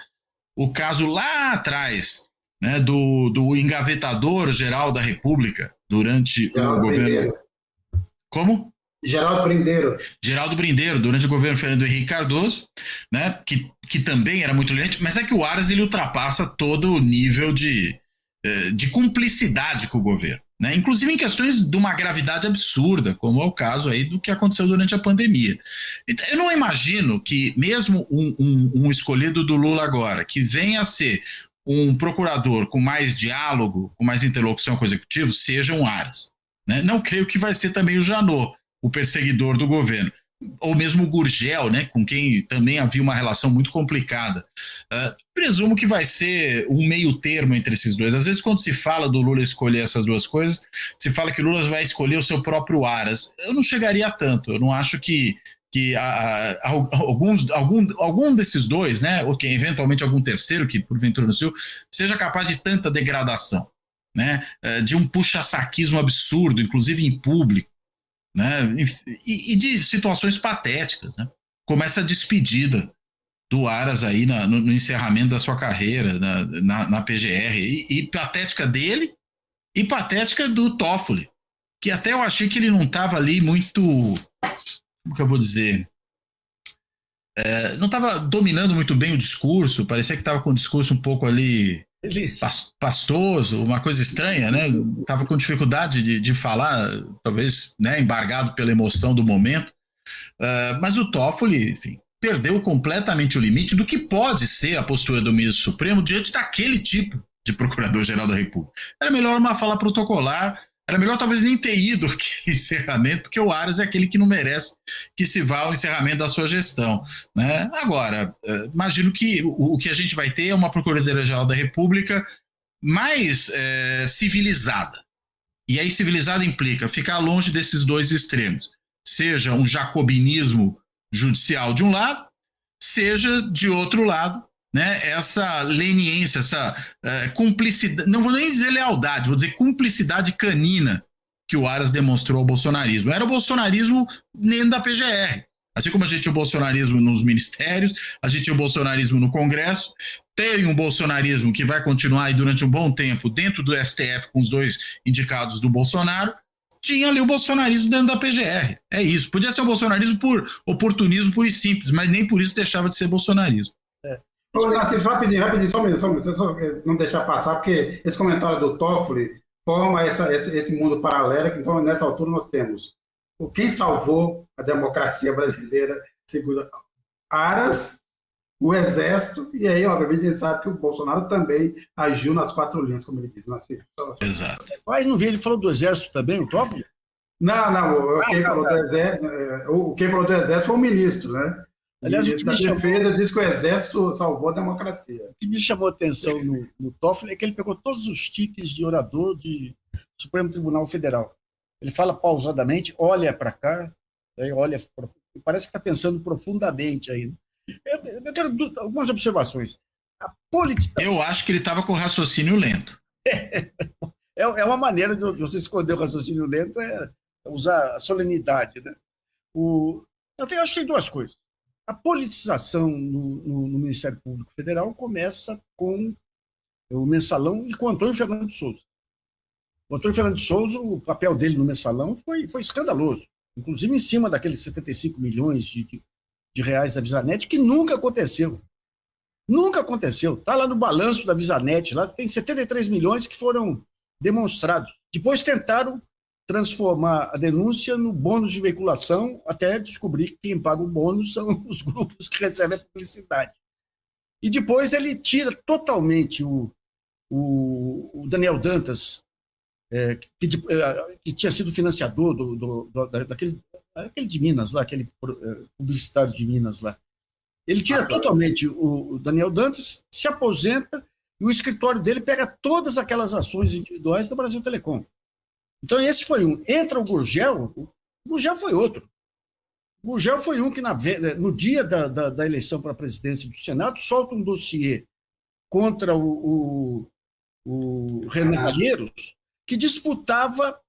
D: O caso lá atrás, né, do engavetador-geral da República durante o governo... Brindeiro. Como? Geraldo Brindeiro, durante o governo Fernando Henrique Cardoso, né, que também era muito lento, mas é que o Aras ele ultrapassa todo o nível de cumplicidade com o governo, né? Inclusive em questões de uma gravidade absurda, como é o caso aí do que aconteceu durante a pandemia. Então, eu não imagino que mesmo um escolhido do Lula agora, que venha a ser um procurador com mais diálogo, com mais interlocução com o executivo, seja um Aras, né? Não creio que vai ser também o Janot, o perseguidor do governo, ou mesmo o Gurgel, né, com quem também havia uma relação muito complicada. Presumo que vai ser um meio termo entre esses 2. Às vezes, quando se fala do Lula escolher essas 2 coisas, se fala que o Lula vai escolher o seu próprio Aras. Eu não chegaria a tanto. Eu não acho que algum desses 2, né, ou que eventualmente algum terceiro, que porventura no Sul, seja capaz de tanta degradação, né, de um puxa-saquismo absurdo, inclusive em público, né, e de situações patéticas, né, como essa despedida do Aras aí no encerramento da sua carreira na PGR, e patética dele e patética do Toffoli, que até eu achei que ele não estava ali muito, como que eu vou dizer, não estava dominando muito bem o discurso, parecia que estava com o discurso um pouco ali pastoso, uma coisa estranha, né? Tava com dificuldade de falar, talvez, né, embargado pela emoção do momento, mas o Toffoli, enfim, perdeu completamente o limite do que pode ser a postura do ministro Supremo diante daquele tipo de procurador-geral da República. Era melhor uma fala protocolar, era melhor talvez nem ter ido aquele encerramento, porque o Aras é aquele que não merece que se vá ao encerramento da sua gestão, né? Agora, imagino que o que a gente vai ter é uma Procuradoria-Geral da República mais civilizada. E aí civilizada implica ficar longe desses 2 extremos. Seja um jacobinismo judicial de um lado, seja de outro lado, né, essa leniência, essa cumplicidade, não vou nem dizer lealdade, vou dizer cumplicidade canina que o Aras demonstrou ao bolsonarismo. Era o bolsonarismo dentro da PGR. Assim como a gente tinha o bolsonarismo nos ministérios, a gente tinha o bolsonarismo no Congresso, tem um bolsonarismo que vai continuar aí durante um bom tempo dentro do STF com os 2 indicados do Bolsonaro, tinha ali o bolsonarismo dentro da PGR. É isso. Podia ser um bolsonarismo por oportunismo puro e simples, mas nem por isso deixava de ser bolsonarismo.
B: Ô, Nassif, rapidinho, só um minuto, só não deixar passar, porque esse comentário do Toffoli forma esse mundo paralelo, que então nessa altura nós temos quem salvou a democracia brasileira, segundo Aras, o Exército, e aí, obviamente, a gente sabe que o Bolsonaro também agiu nas 4 linhas, como ele diz, Nassif.
D: Exato.
C: Aí não vi, ele falou do Exército também, o Toffoli?
B: Não, quem falou do Exército, quem falou do Exército foi o ministro, né?
C: Aliás,
B: o ministro da Defesa disse que o Exército salvou a democracia.
C: O que me chamou a atenção no Toffoli é que ele pegou todos os tiques de orador do Supremo Tribunal Federal. Ele fala pausadamente, olha para cá, olha, parece que está pensando profundamente aí. Eu quero algumas observações. A politização...
D: Eu acho que ele estava com raciocínio lento.
C: É uma maneira de você esconder o raciocínio lento, é usar a solenidade, né? Eu acho que tem 2 coisas. A politização no Ministério Público Federal começa com o Mensalão e com o Antônio Fernando de Souza. O Antônio Fernando de Souza, o papel dele no Mensalão foi escandaloso, inclusive em cima daqueles 75 milhões de reais da Visanet, que nunca aconteceu. Nunca aconteceu. Está lá no balanço da Visanet, lá tem 73 milhões que foram demonstrados. Depois tentaram transformar a denúncia no bônus de veiculação, até descobrir que quem paga o bônus são os grupos que recebem a publicidade. E depois ele tira totalmente o Daniel Dantas, que tinha sido financiador daquele de Minas lá, aquele publicitário de Minas lá. Ele tira totalmente o Daniel Dantas, se aposenta, e o escritório dele pega todas aquelas ações individuais da Brasil Telecom. Então, esse foi um. Entra o Gurgel foi outro. O Gurgel foi um que, no dia da eleição para a presidência do Senado, solta um dossiê contra o Renan Calheiros, que disputava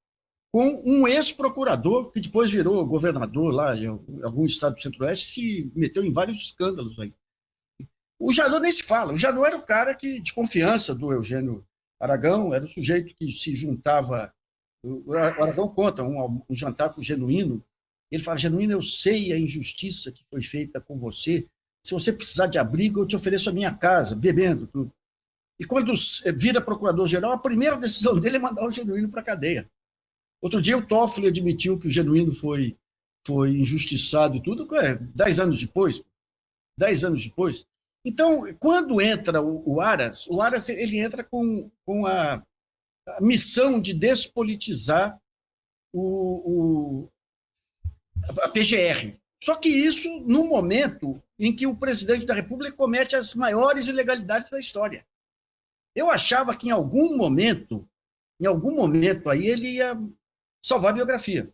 C: com um ex-procurador, que depois virou governador lá em algum estado do Centro-Oeste, se meteu em vários escândalos aí. O Janot nem se fala. O Janot era o cara de confiança do Eugênio Aragão, era o sujeito que se juntava. O Aragão conta um jantar com o Genuíno. Ele fala: Genuíno, eu sei a injustiça que foi feita com você. Se você precisar de abrigo, eu te ofereço a minha casa, bebendo tudo. E quando vira procurador-geral, a primeira decisão dele é mandar o Genuíno para a cadeia. Outro dia, o Toffoli admitiu que o Genuíno foi injustiçado e tudo, 10 anos depois. 10 anos depois. Então, quando entra o Aras ele entra com a missão de despolitizar a PGR. Só que isso no momento em que o presidente da República comete as maiores ilegalidades da história. Eu achava que em algum momento aí ele ia salvar a biografia.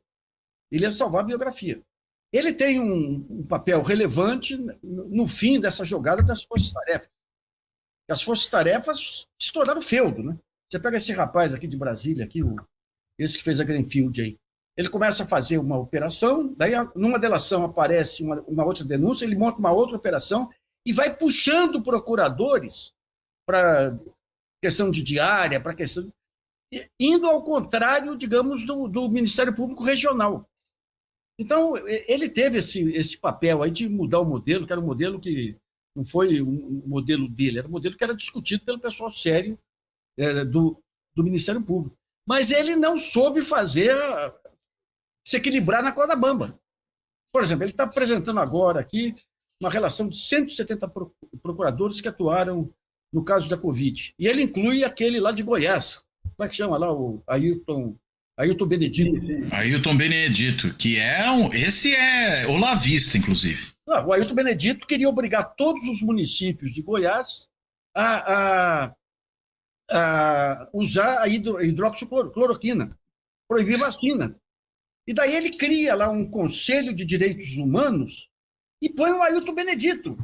C: Ele tem um papel relevante no fim dessa jogada das forças-tarefas. As forças-tarefas se tornaram feudo, né? Você pega esse rapaz aqui de Brasília, esse que fez a Greenfield aí. Ele começa a fazer uma operação, daí numa delação aparece uma outra denúncia, ele monta uma outra operação e vai puxando procuradores para questão de diária, para questão... indo ao contrário, digamos, do Ministério Público Regional. Então, ele teve esse papel aí de mudar o modelo, que era um modelo que não foi um modelo dele, era um modelo que era discutido pelo pessoal sério do Ministério Público. Mas ele não soube se equilibrar na corda bamba. Por exemplo, ele está apresentando agora aqui uma relação de 170 procuradores que atuaram no caso da Covid. E ele inclui aquele lá de Goiás. Como é que chama lá? O Ailton Benedito.
B: Sim.
D: Ailton Benedito, que esse é olavista, inclusive.
C: O Ailton Benedito queria obrigar todos os municípios de Goiás a usar a hidroxicloroquina, proibir vacina. E daí ele cria lá um Conselho de Direitos Humanos e põe o Ailton Benedito.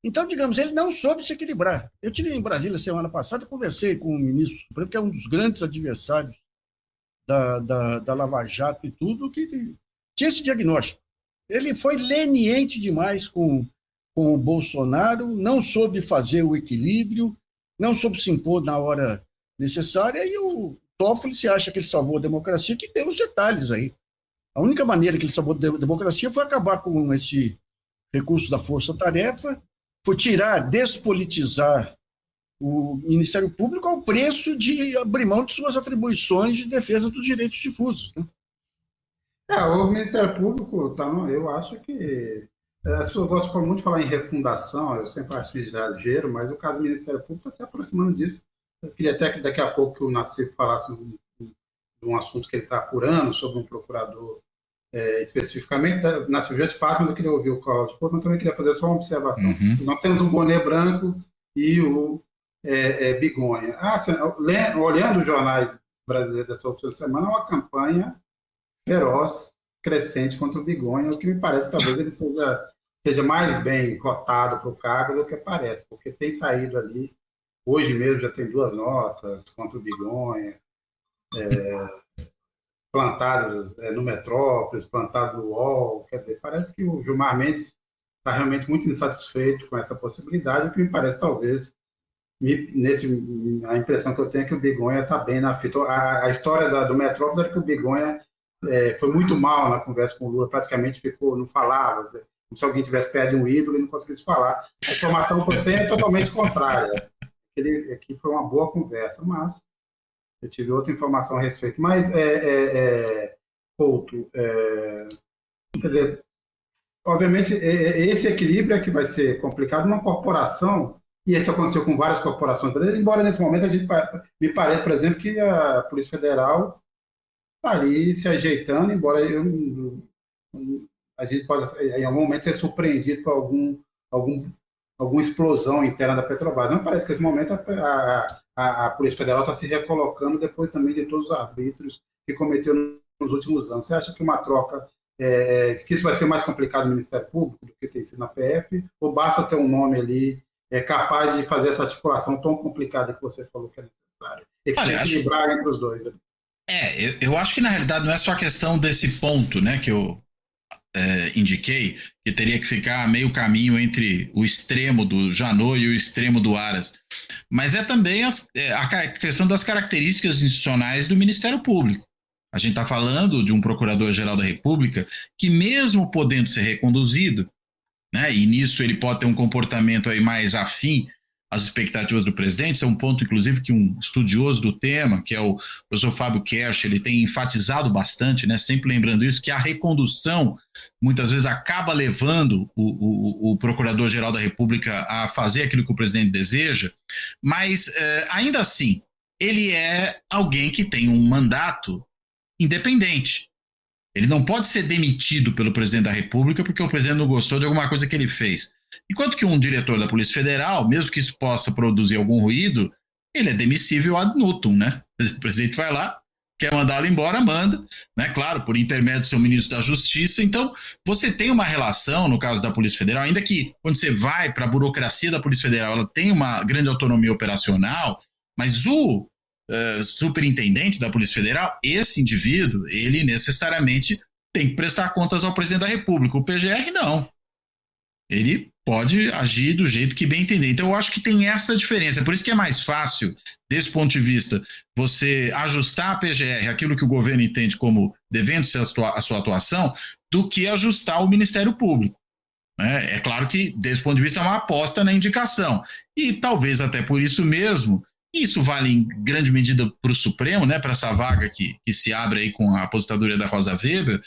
C: Então, digamos, ele não soube se equilibrar. Eu estive em Brasília semana passada e conversei com o ministro Supremo, que é um dos grandes adversários da Lava Jato e tudo, que tinha esse diagnóstico. Ele foi leniente demais com o Bolsonaro, não soube fazer o equilíbrio, não soube se impor na hora necessária, e o Toffoli se acha que ele salvou a democracia, que deu os detalhes aí. A única maneira que ele salvou a democracia foi acabar com esse recurso da força-tarefa, foi despolitizar o Ministério Público ao preço de abrir mão de suas atribuições de defesa dos direitos difusos, né?
B: O Ministério Público, eu acho que as pessoas gostam muito de falar em refundação, eu sempre acho exagero, mas o caso do Ministério Público está se aproximando disso. Eu queria até que daqui a pouco que o Nassif falasse de um assunto que ele está apurando, sobre um procurador especificamente. Nassif, já te passo, mas eu queria ouvir o Cláudio, mas também queria fazer só uma observação. Nós temos o Boné Branco e o Bigonha. Olhando os jornais brasileiros dessa última semana, é uma campanha feroz, crescente contra o Bigonha, o que me parece talvez ele seja mais bem cotado para o cargo do que parece, porque tem saído ali, hoje mesmo já tem 2 notas contra o Bigonha, plantadas no Metrópolis, plantadas no UOL, quer dizer, parece que o Gilmar Mendes está realmente muito insatisfeito com essa possibilidade, o que me parece talvez, a impressão que eu tenho é que o Bigonha está bem na fita. A história do Metrópolis era que o Bigonha foi muito mal na conversa com o Lula, praticamente não falava, como se alguém tivesse perto de um ídolo e não conseguisse falar. A informação que eu tenho é totalmente contrária. Aqui foi uma boa conversa, mas eu tive outra informação a respeito. Mas, Couto, quer dizer, obviamente, esse equilíbrio é que vai ser complicado numa corporação, e isso aconteceu com várias corporações brasileiras, embora nesse momento me parece, por exemplo, que a Polícia Federal está ali se ajeitando, embora a gente pode, em algum momento, ser surpreendido por alguma explosão interna da Petrobras. Não parece que nesse momento a Polícia Federal está se recolocando depois também de todos os arbítrios que cometeu nos últimos anos. Você acha que uma troca, que isso vai ser mais complicado no Ministério Público do que tem sido na PF, ou basta ter um nome ali capaz de fazer essa articulação tão complicada que você falou que é necessário? Equilibrar entre os dois.
D: Eu acho que na realidade não é só a questão desse ponto, né, que eu indiquei, que teria que ficar meio caminho entre o extremo do Janot e o extremo do Aras, mas é também a questão das características institucionais do Ministério Público. A gente está falando de um Procurador-Geral da República que, mesmo podendo ser reconduzido, né, e nisso ele pode ter um comportamento aí mais afim às expectativas do presidente. Isso é um ponto, inclusive, que um estudioso do tema, que é o professor Fábio Kersh, ele tem enfatizado bastante, né, sempre lembrando isso, que a recondução muitas vezes acaba levando o Procurador-Geral da República a fazer aquilo que o presidente deseja, mas ainda assim, ele é alguém que tem um mandato independente. Ele não pode ser demitido pelo presidente da República porque o presidente não gostou de alguma coisa que ele fez. Enquanto que um diretor da Polícia Federal, mesmo que isso possa produzir algum ruído, ele é demissível ad nutum, né? O presidente vai lá, quer mandá-lo embora, manda, né? Claro, por intermédio do seu ministro da Justiça. Então, você tem uma relação, no caso da Polícia Federal, ainda que quando você vai para a burocracia da Polícia Federal, ela tem uma grande autonomia operacional, mas o superintendente da Polícia Federal, esse indivíduo, ele necessariamente tem que prestar contas ao presidente da República. O PGR não. Ele pode agir do jeito que bem entender. Então, eu acho que tem essa diferença. Por isso que é mais fácil, desse ponto de vista, você ajustar a PGR, aquilo que o governo entende como devendo ser a sua atuação, do que ajustar o Ministério Público. É claro que, desse ponto de vista, é uma aposta na indicação. E talvez até por isso mesmo, isso vale em grande medida para o Supremo, né, para essa vaga que se abre aí com a aposentadoria da Rosa Weber.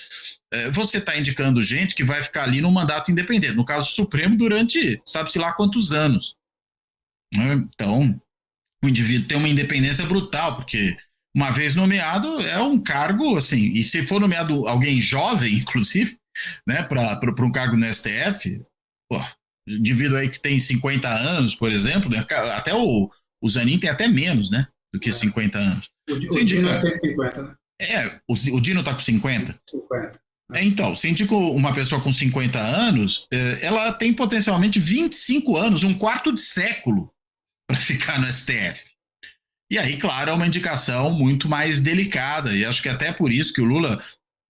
D: Você está indicando gente que vai ficar ali num mandato independente, no caso do Supremo, durante sabe-se lá quantos anos. Então, o indivíduo tem uma independência brutal, porque uma vez nomeado é um cargo, assim, e se for nomeado alguém jovem, inclusive, né, para um cargo no STF, indivíduo aí que tem 50 anos, por exemplo, né, até o Zanin tem até menos, né, do que 50 anos.
B: O Dino tem 50, né?
D: O Dino está com 50?
B: 50.
D: Então, se indica uma pessoa com 50 anos, ela tem potencialmente 25 anos, um quarto de século para ficar no STF. E aí, claro, é uma indicação muito mais delicada, e acho que até por isso que o Lula,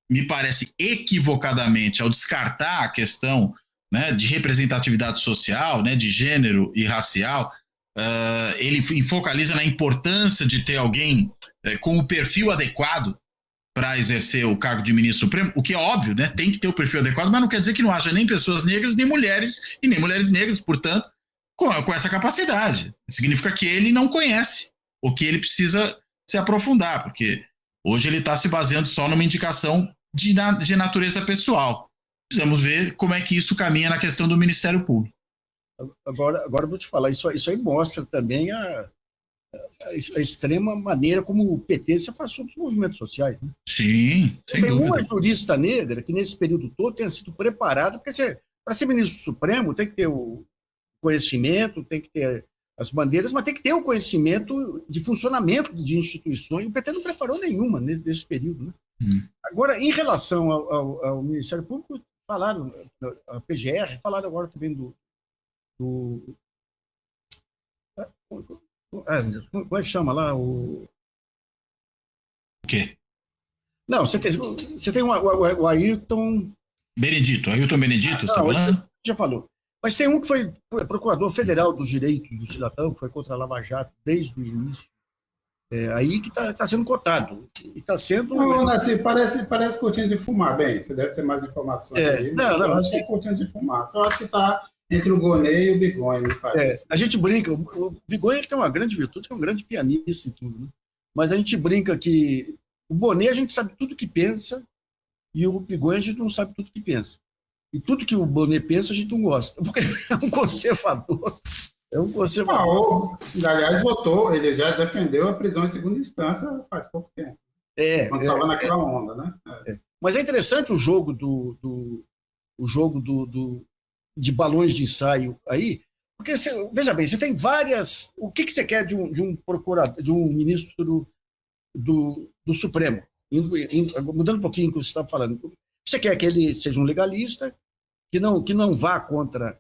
D: me parece equivocadamente, ao descartar a questão, né, de representatividade social, né, de gênero e racial, ele focaliza na importância de ter alguém com o perfil adequado para exercer o cargo de ministro supremo, o que é óbvio, né? Tem que ter o perfil adequado, mas não quer dizer que não haja nem pessoas negras, nem mulheres, e nem mulheres negras, portanto, com essa capacidade. Significa que ele não conhece, ou que ele precisa se aprofundar, porque hoje ele está se baseando só numa indicação de natureza pessoal. Precisamos ver como é que isso caminha na questão do Ministério Público.
C: Agora eu vou te falar, isso aí mostra também a extrema maneira como o PT se afastou dos movimentos sociais. Né?
D: Sim, sem
C: Tem
D: dúvida.
C: uma jurista negra que nesse período todo tenha sido preparada, porque para ser ministro supremo tem que ter o conhecimento, tem que ter as bandeiras, mas tem que ter o conhecimento de funcionamento de instituições, e o PT não preparou nenhuma nesse período. Né? Agora, em relação ao Ministério Público, falaram, a PGR, falaram agora também como é que chama lá? O
D: quê?
C: Não, você tem o Ayrton
D: Benedito, Ailton Benedito, você está falando?
C: Já falou. Mas tem um que foi procurador federal dos direitos do cidadão, que foi contra a Lava Jato desde o início. Aí que está sendo cotado. E está sendo.
B: Não, assim, parece cortina de fumar. Bem, você deve ter mais informações aí. Eu acho que é cortina de fumaça. Eu acho que está entre o Gonê e o Bigonha, me parece.
C: A gente brinca, o Bigonha tem uma grande virtude, é um grande pianista e tudo, né? Mas a gente brinca que o Bonet a gente sabe tudo que pensa e o Bigonha a gente não sabe tudo que pensa. E tudo que o Bonet pensa a gente não gosta, porque é um conservador. É um conservador.
B: Aliás, votou, ele já defendeu a prisão em segunda instância faz pouco tempo. Quando estava naquela onda, né?
C: Mas é interessante o jogo de balões de ensaio aí, porque, veja bem, você tem várias... O que você quer de um procurador, de um ministro do Supremo? Mudando um pouquinho o que você estava falando. Você quer que ele seja um legalista, que não vá contra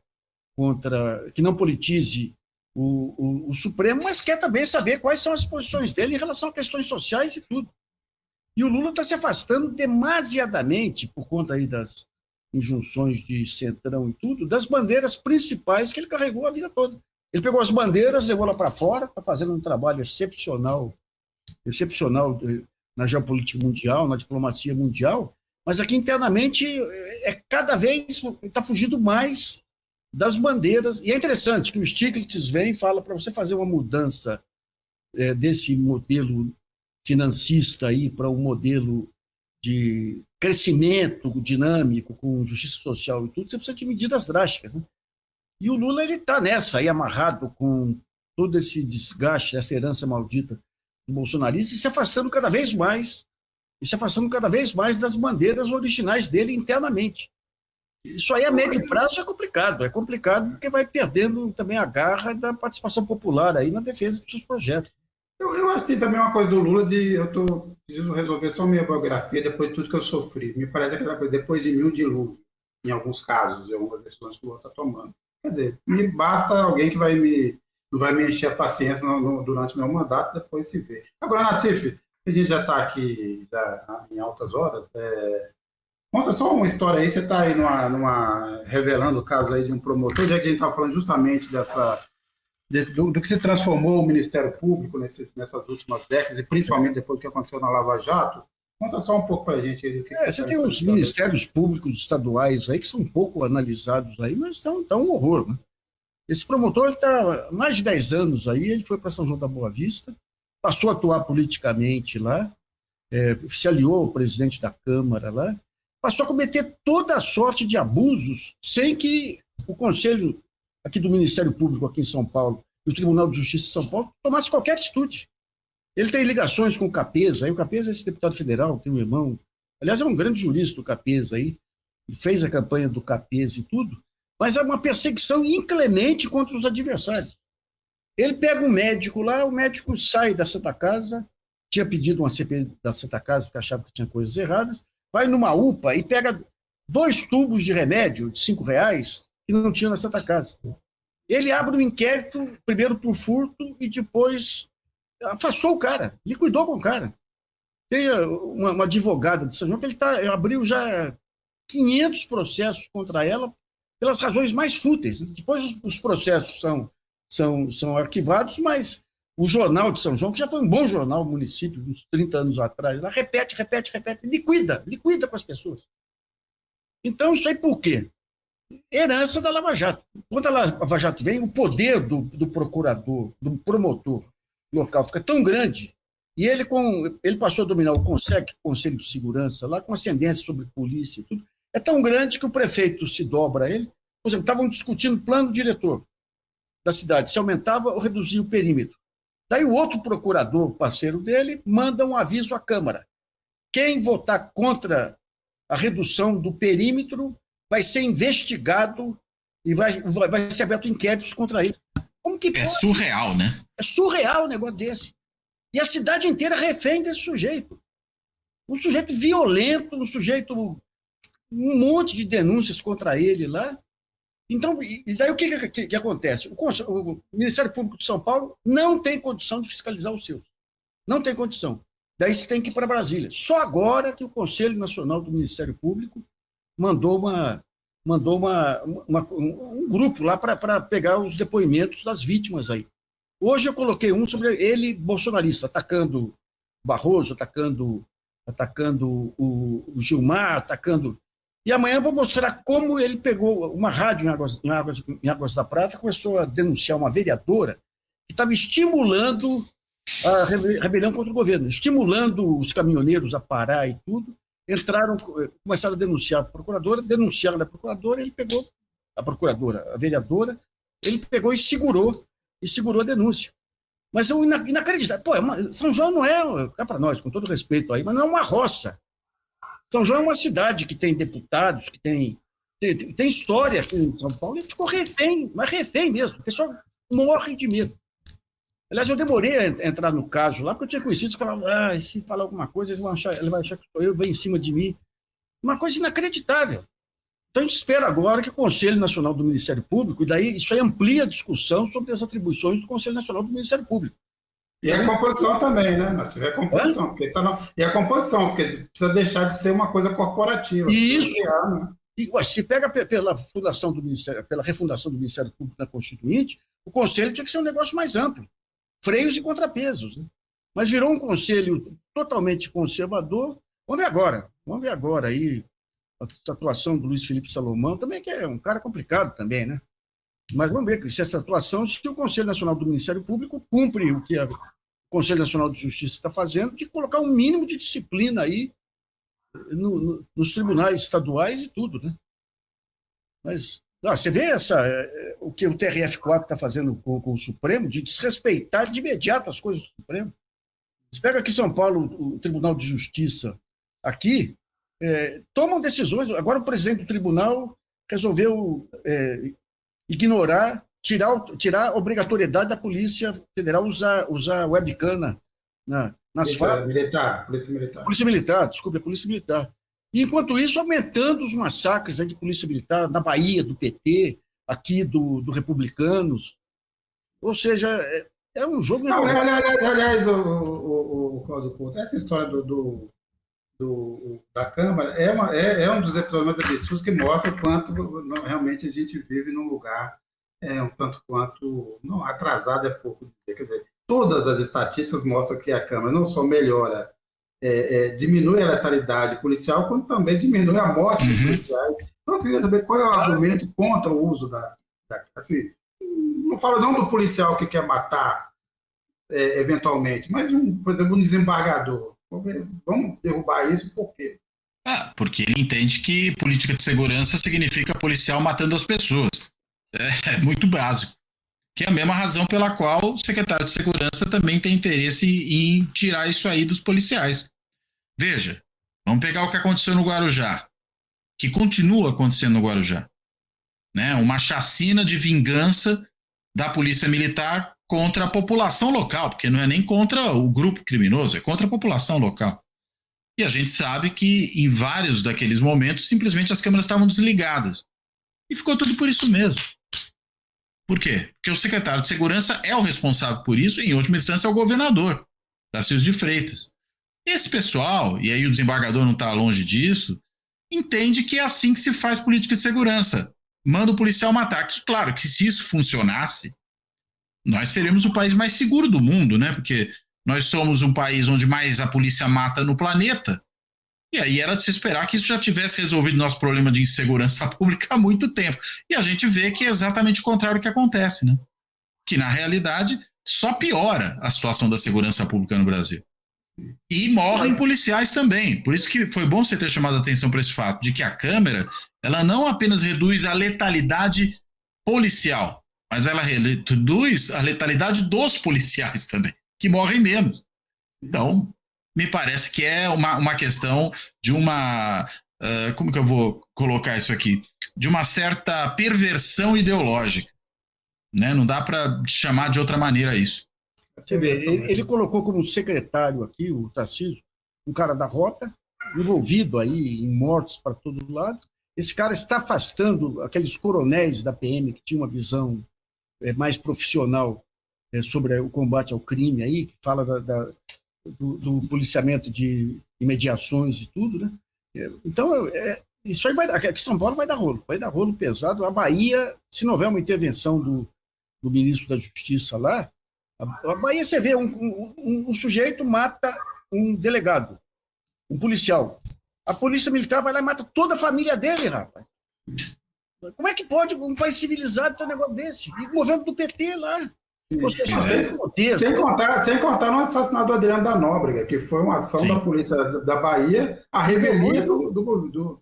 C: que não politize o Supremo, mas quer também saber quais são as posições dele em relação a questões sociais e tudo. E o Lula está se afastando demasiadamente, por conta aí das injunções de Centrão e tudo, das bandeiras principais que ele carregou a vida toda. Ele pegou as bandeiras, levou lá para fora, está fazendo um trabalho excepcional na geopolítica mundial, na diplomacia mundial, mas aqui internamente cada vez está fugindo mais das bandeiras. E é interessante que o Stiglitz vem e fala para você fazer uma mudança desse modelo financista aí para um modelo de crescimento dinâmico, com justiça social e tudo, você precisa de medidas drásticas. Né? E o Lula está nessa, aí amarrado com todo esse desgaste, essa herança maldita do bolsonarismo, e se afastando cada vez mais das bandeiras originais dele internamente. Isso aí a médio prazo é complicado porque vai perdendo também a garra da participação popular aí na defesa dos seus projetos.
B: Eu acho que tem também uma coisa do Lula preciso resolver só minha biografia depois de tudo que eu sofri. Me parece aquela coisa, depois de 1000 dilúvios, em alguns casos, em algumas decisões que o Lula está tomando. Quer dizer, me basta alguém que não vai me encher a paciência durante o meu mandato, depois se vê. Agora, Nassif, a gente já está aqui em altas horas. Conta só uma história aí, você está aí revelando o caso aí de um promotor, já que a gente está falando justamente do que se transformou o Ministério Público nessas últimas décadas, e principalmente depois do que aconteceu na Lava Jato. Conta só um pouco para a gente aí do que
C: você tem os ministérios públicos estaduais aí que são um pouco analisados aí, mas estão um horror, né? Esse promotor está há mais de 10 anos aí, ele foi para São João da Boa Vista, passou a atuar politicamente lá, se aliou ao presidente da Câmara lá, passou a cometer toda a sorte de abusos sem que o Conselho aqui do Ministério Público aqui em São Paulo e o Tribunal de Justiça de São Paulo tomasse qualquer atitude. Ele tem ligações com o Capesa, aí o Capesa é esse deputado federal, tem um irmão, aliás é um grande jurista o Capesa aí, fez a campanha do Capesa e tudo, mas é uma perseguição inclemente contra os adversários. Ele pega um médico lá, o médico sai da Santa Casa, tinha pedido uma CPI da Santa Casa porque achava que tinha coisas erradas, vai numa UPA e pega 2 tubos de remédio de R$5 que não tinha na Santa Casa. Ele abre um inquérito, primeiro por furto e depois afastou o cara, liquidou com o cara. Tem uma advogada de São João que ele abriu já 500 processos contra ela pelas razões mais fúteis. Depois os processos são arquivados, mas o Jornal de São João, que já foi um bom jornal do município, uns 30 anos atrás, ela repete, liquida com as pessoas. Então, isso aí por quê? herança da Lava Jato. Quando a Lava Jato vem, o poder do procurador, do promotor local fica tão grande, e ele passou a dominar o Conselho de Segurança, lá com ascendência sobre polícia e tudo, é tão grande que o prefeito se dobra a ele. Por exemplo, estavam discutindo plano diretor da cidade, se aumentava ou reduzia o perímetro. Daí o outro procurador, parceiro dele, manda um aviso à Câmara. Quem votar contra a redução do perímetro vai ser investigado e vai ser aberto inquéritos contra ele. Como que pode?
D: É surreal, né?
C: É surreal um negócio desse. E a cidade inteira refém desse sujeito. Um sujeito violento, um sujeito... um monte de denúncias contra ele lá. Então, e daí o que acontece? O Ministério Público de São Paulo não tem condição de fiscalizar os seus. Não tem condição. Daí você tem que ir para Brasília. Só agora que o Conselho Nacional do Ministério Público mandou um grupo lá para pegar os depoimentos das vítimas aí. Hoje eu coloquei um sobre ele, bolsonarista, atacando Barroso, atacando o Gilmar, atacando... E amanhã eu vou mostrar como ele pegou uma rádio em Águas da Prata, começou a denunciar uma vereadora que estava estimulando a rebelião contra o governo, estimulando os caminhoneiros a parar e tudo. Começaram a denunciar a procuradora, denunciaram a procuradora, ele pegou a vereadora, ele pegou e segurou a denúncia. Mas é inacreditável. Pô, São João não é para nós, com todo respeito aí, mas não é uma roça. São João é uma cidade que tem deputados, que tem história aqui em São Paulo, e ficou refém, mas refém mesmo. O pessoal morre de medo. Aliás, eu demorei a entrar no caso lá, porque eu tinha conhecido que falavam, se falar alguma coisa, ele vai achar que sou eu, vem em cima de mim. Uma coisa inacreditável. Então, a gente espera agora que o Conselho Nacional do Ministério Público, e daí isso aí amplia a discussão sobre as atribuições do Conselho Nacional do Ministério Público.
B: E a composição também, né? É a composição, e a composição, porque precisa deixar de ser uma coisa corporativa.
C: Isso. E, se pega pela refundação do Ministério Público na Constituinte, o Conselho tinha que ser um negócio mais amplo. Freios e contrapesos. Né? Mas virou um conselho totalmente conservador. Vamos ver agora aí a atuação do Luiz Felipe Salomão, também que é um cara complicado também, né? Mas vamos ver se essa atuação, se o Conselho Nacional do Ministério Público cumpre o que o Conselho Nacional de Justiça está fazendo, de colocar um mínimo de disciplina aí nos tribunais estaduais e tudo, né? Mas você vê o que o TRF4 está fazendo com o Supremo, de desrespeitar de imediato as coisas do Supremo. Você pega aqui em São Paulo, o Tribunal de Justiça, aqui, tomam decisões. Agora o presidente do tribunal resolveu ignorar, tirar a obrigatoriedade da Polícia Federal usar webcam nas falas. Polícia Militar, desculpe, a Polícia Militar. E, enquanto isso, aumentando os massacres de Polícia Militar na Bahia, do PT, aqui do Republicanos. Ou seja, é um jogo...
B: Não, aliás, o Cláudio Couto, essa história da Câmara é um dos episódios mais absurdos que mostra o quanto realmente a gente vive num lugar um tanto quanto não, atrasado, é pouco dizer. Quer dizer, todas as estatísticas mostram que a Câmara não só melhora, diminui a letalidade policial, como também diminui a morte dos policiais. Então, eu queria saber qual é o argumento contra o uso assim, não falo não do policial que quer matar eventualmente, mas, por exemplo, um desembargador. Vamos derrubar isso, por quê?
D: Porque ele entende que política de segurança significa policial matando as pessoas. É muito básico. Que é a mesma razão pela qual o secretário de Segurança também tem interesse em tirar isso aí dos policiais. Veja, vamos pegar o que aconteceu no Guarujá, que continua acontecendo no Guarujá. Né? Uma chacina de vingança da Polícia Militar contra a população local, porque não é nem contra o grupo criminoso, é contra a população local. E a gente sabe que em vários daqueles momentos simplesmente as câmeras estavam desligadas. E ficou tudo por isso mesmo. Por quê? Porque o secretário de Segurança é o responsável por isso, e em última instância é o governador, Tarcísio de Freitas. Esse pessoal, e aí o desembargador não está longe disso, entende que é assim que se faz política de segurança. Manda o policial matar. Que, claro, que se isso funcionasse, nós seríamos o país mais seguro do mundo, né? Porque nós somos um país onde mais a polícia mata no planeta, E aí era de se esperar que isso já tivesse resolvido nosso problema de insegurança pública há muito tempo. E a gente vê que é exatamente o contrário que acontece, né? Que, na realidade, só piora a situação da segurança pública no Brasil. E morrem policiais também. Por isso que foi bom você ter chamado a atenção para esse fato, de que a câmera, ela não apenas reduz a letalidade policial, mas ela reduz a letalidade dos policiais também, que morrem menos. Então, me parece que é uma questão de uma... como que eu vou colocar isso aqui? De uma certa perversão ideológica. Né? Não dá para chamar de outra maneira isso.
C: Você vê, ele colocou como secretário aqui, o Tarcísio, um cara da Rota, envolvido aí em mortes para todo lado. Esse cara está afastando aqueles coronéis da PM que tinham uma visão mais profissional sobre o combate ao crime aí, que fala do policiamento de mediações e tudo, né? Então, isso aí aqui em São Paulo vai dar rolo pesado. A Bahia, se não houver uma intervenção do ministro da Justiça lá, a Bahia, você vê, um sujeito mata um delegado, um policial. A polícia militar vai lá e mata toda a família dele, rapaz. Como é que pode um país civilizado ter um negócio desse? E o governo do PT lá.
B: Sem contar no assassinato do Adriano da Nóbrega, que foi uma ação da polícia da Bahia, a revelia do governo.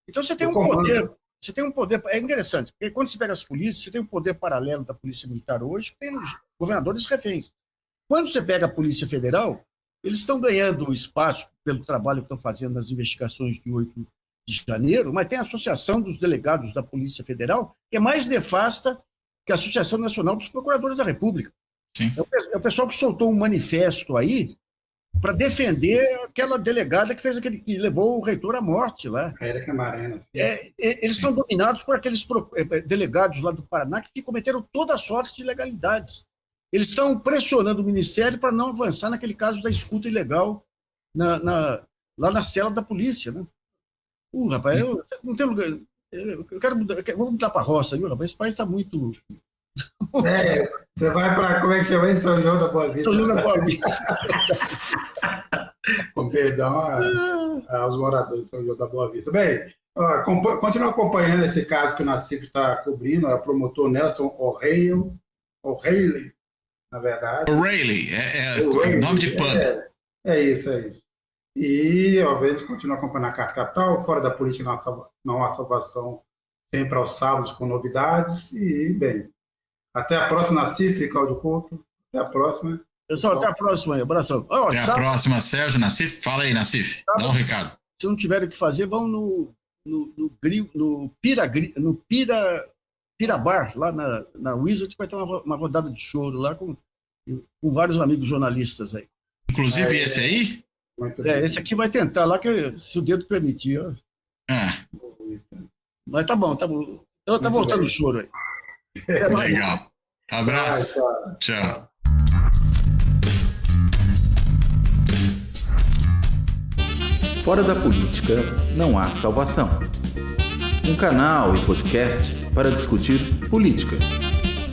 C: Então você tem um poder. Você tem um poder, é interessante, porque quando você pega as polícias, você tem um poder paralelo da Polícia Militar hoje, que tem os governadores reféns. Quando você pega a Polícia Federal, eles estão ganhando espaço pelo trabalho que estão fazendo nas investigações de 8 de janeiro, mas tem a Associação dos Delegados da Polícia Federal, que é mais nefasta que a Associação Nacional dos Procuradores da República.
D: Sim.
C: É o pessoal que soltou um manifesto aí para defender aquela delegada que levou o reitor à morte lá.
B: Érica Marena.
C: Eles são dominados por aqueles delegados lá do Paraná que cometeram toda a sorte de ilegalidades. Eles estão pressionando o Ministério para não avançar naquele caso da escuta ilegal lá na cela da polícia. Né? Rapaz, não tem lugar... Vamos mudar para a roça, viu, rapaz? Esse país está muito...
B: Você vai para, como é que chama isso? São João da Boa Vista.
C: São João da Boa Vista.
B: Com perdão aos moradores de São João da Boa Vista. Bem, continua acompanhando esse caso que o Nassif está cobrindo, o promotor Nelson O'Reilly, na verdade.
D: O'Reilly, nome de pub.
B: É isso. E, obviamente, continua acompanhando a Carta Capital, fora da política não há salvação, sempre aos sábados com novidades. E, bem, até a próxima, Nassif, Cláudio Couto. Até a próxima.
C: Pessoal, até a próxima aí. Abração.
D: Até a próxima, Sérgio. Nassif, fala aí, Nassif. Dá um recado.
C: Se não tiverem o que fazer, vão no Pirabar, lá na Wizard, vai ter uma rodada de choro lá com vários amigos jornalistas aí.
D: Inclusive esse aí?
C: Esse aqui vai tentar lá, se o dedo permitir. Mas tá bom. Então tá voltando o choro aí.
D: Legal. Abraço. Tchau.
A: Fora da política não há salvação. Um canal e podcast para discutir política.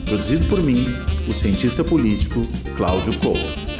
A: Produzido por mim, o cientista político Cláudio Couto.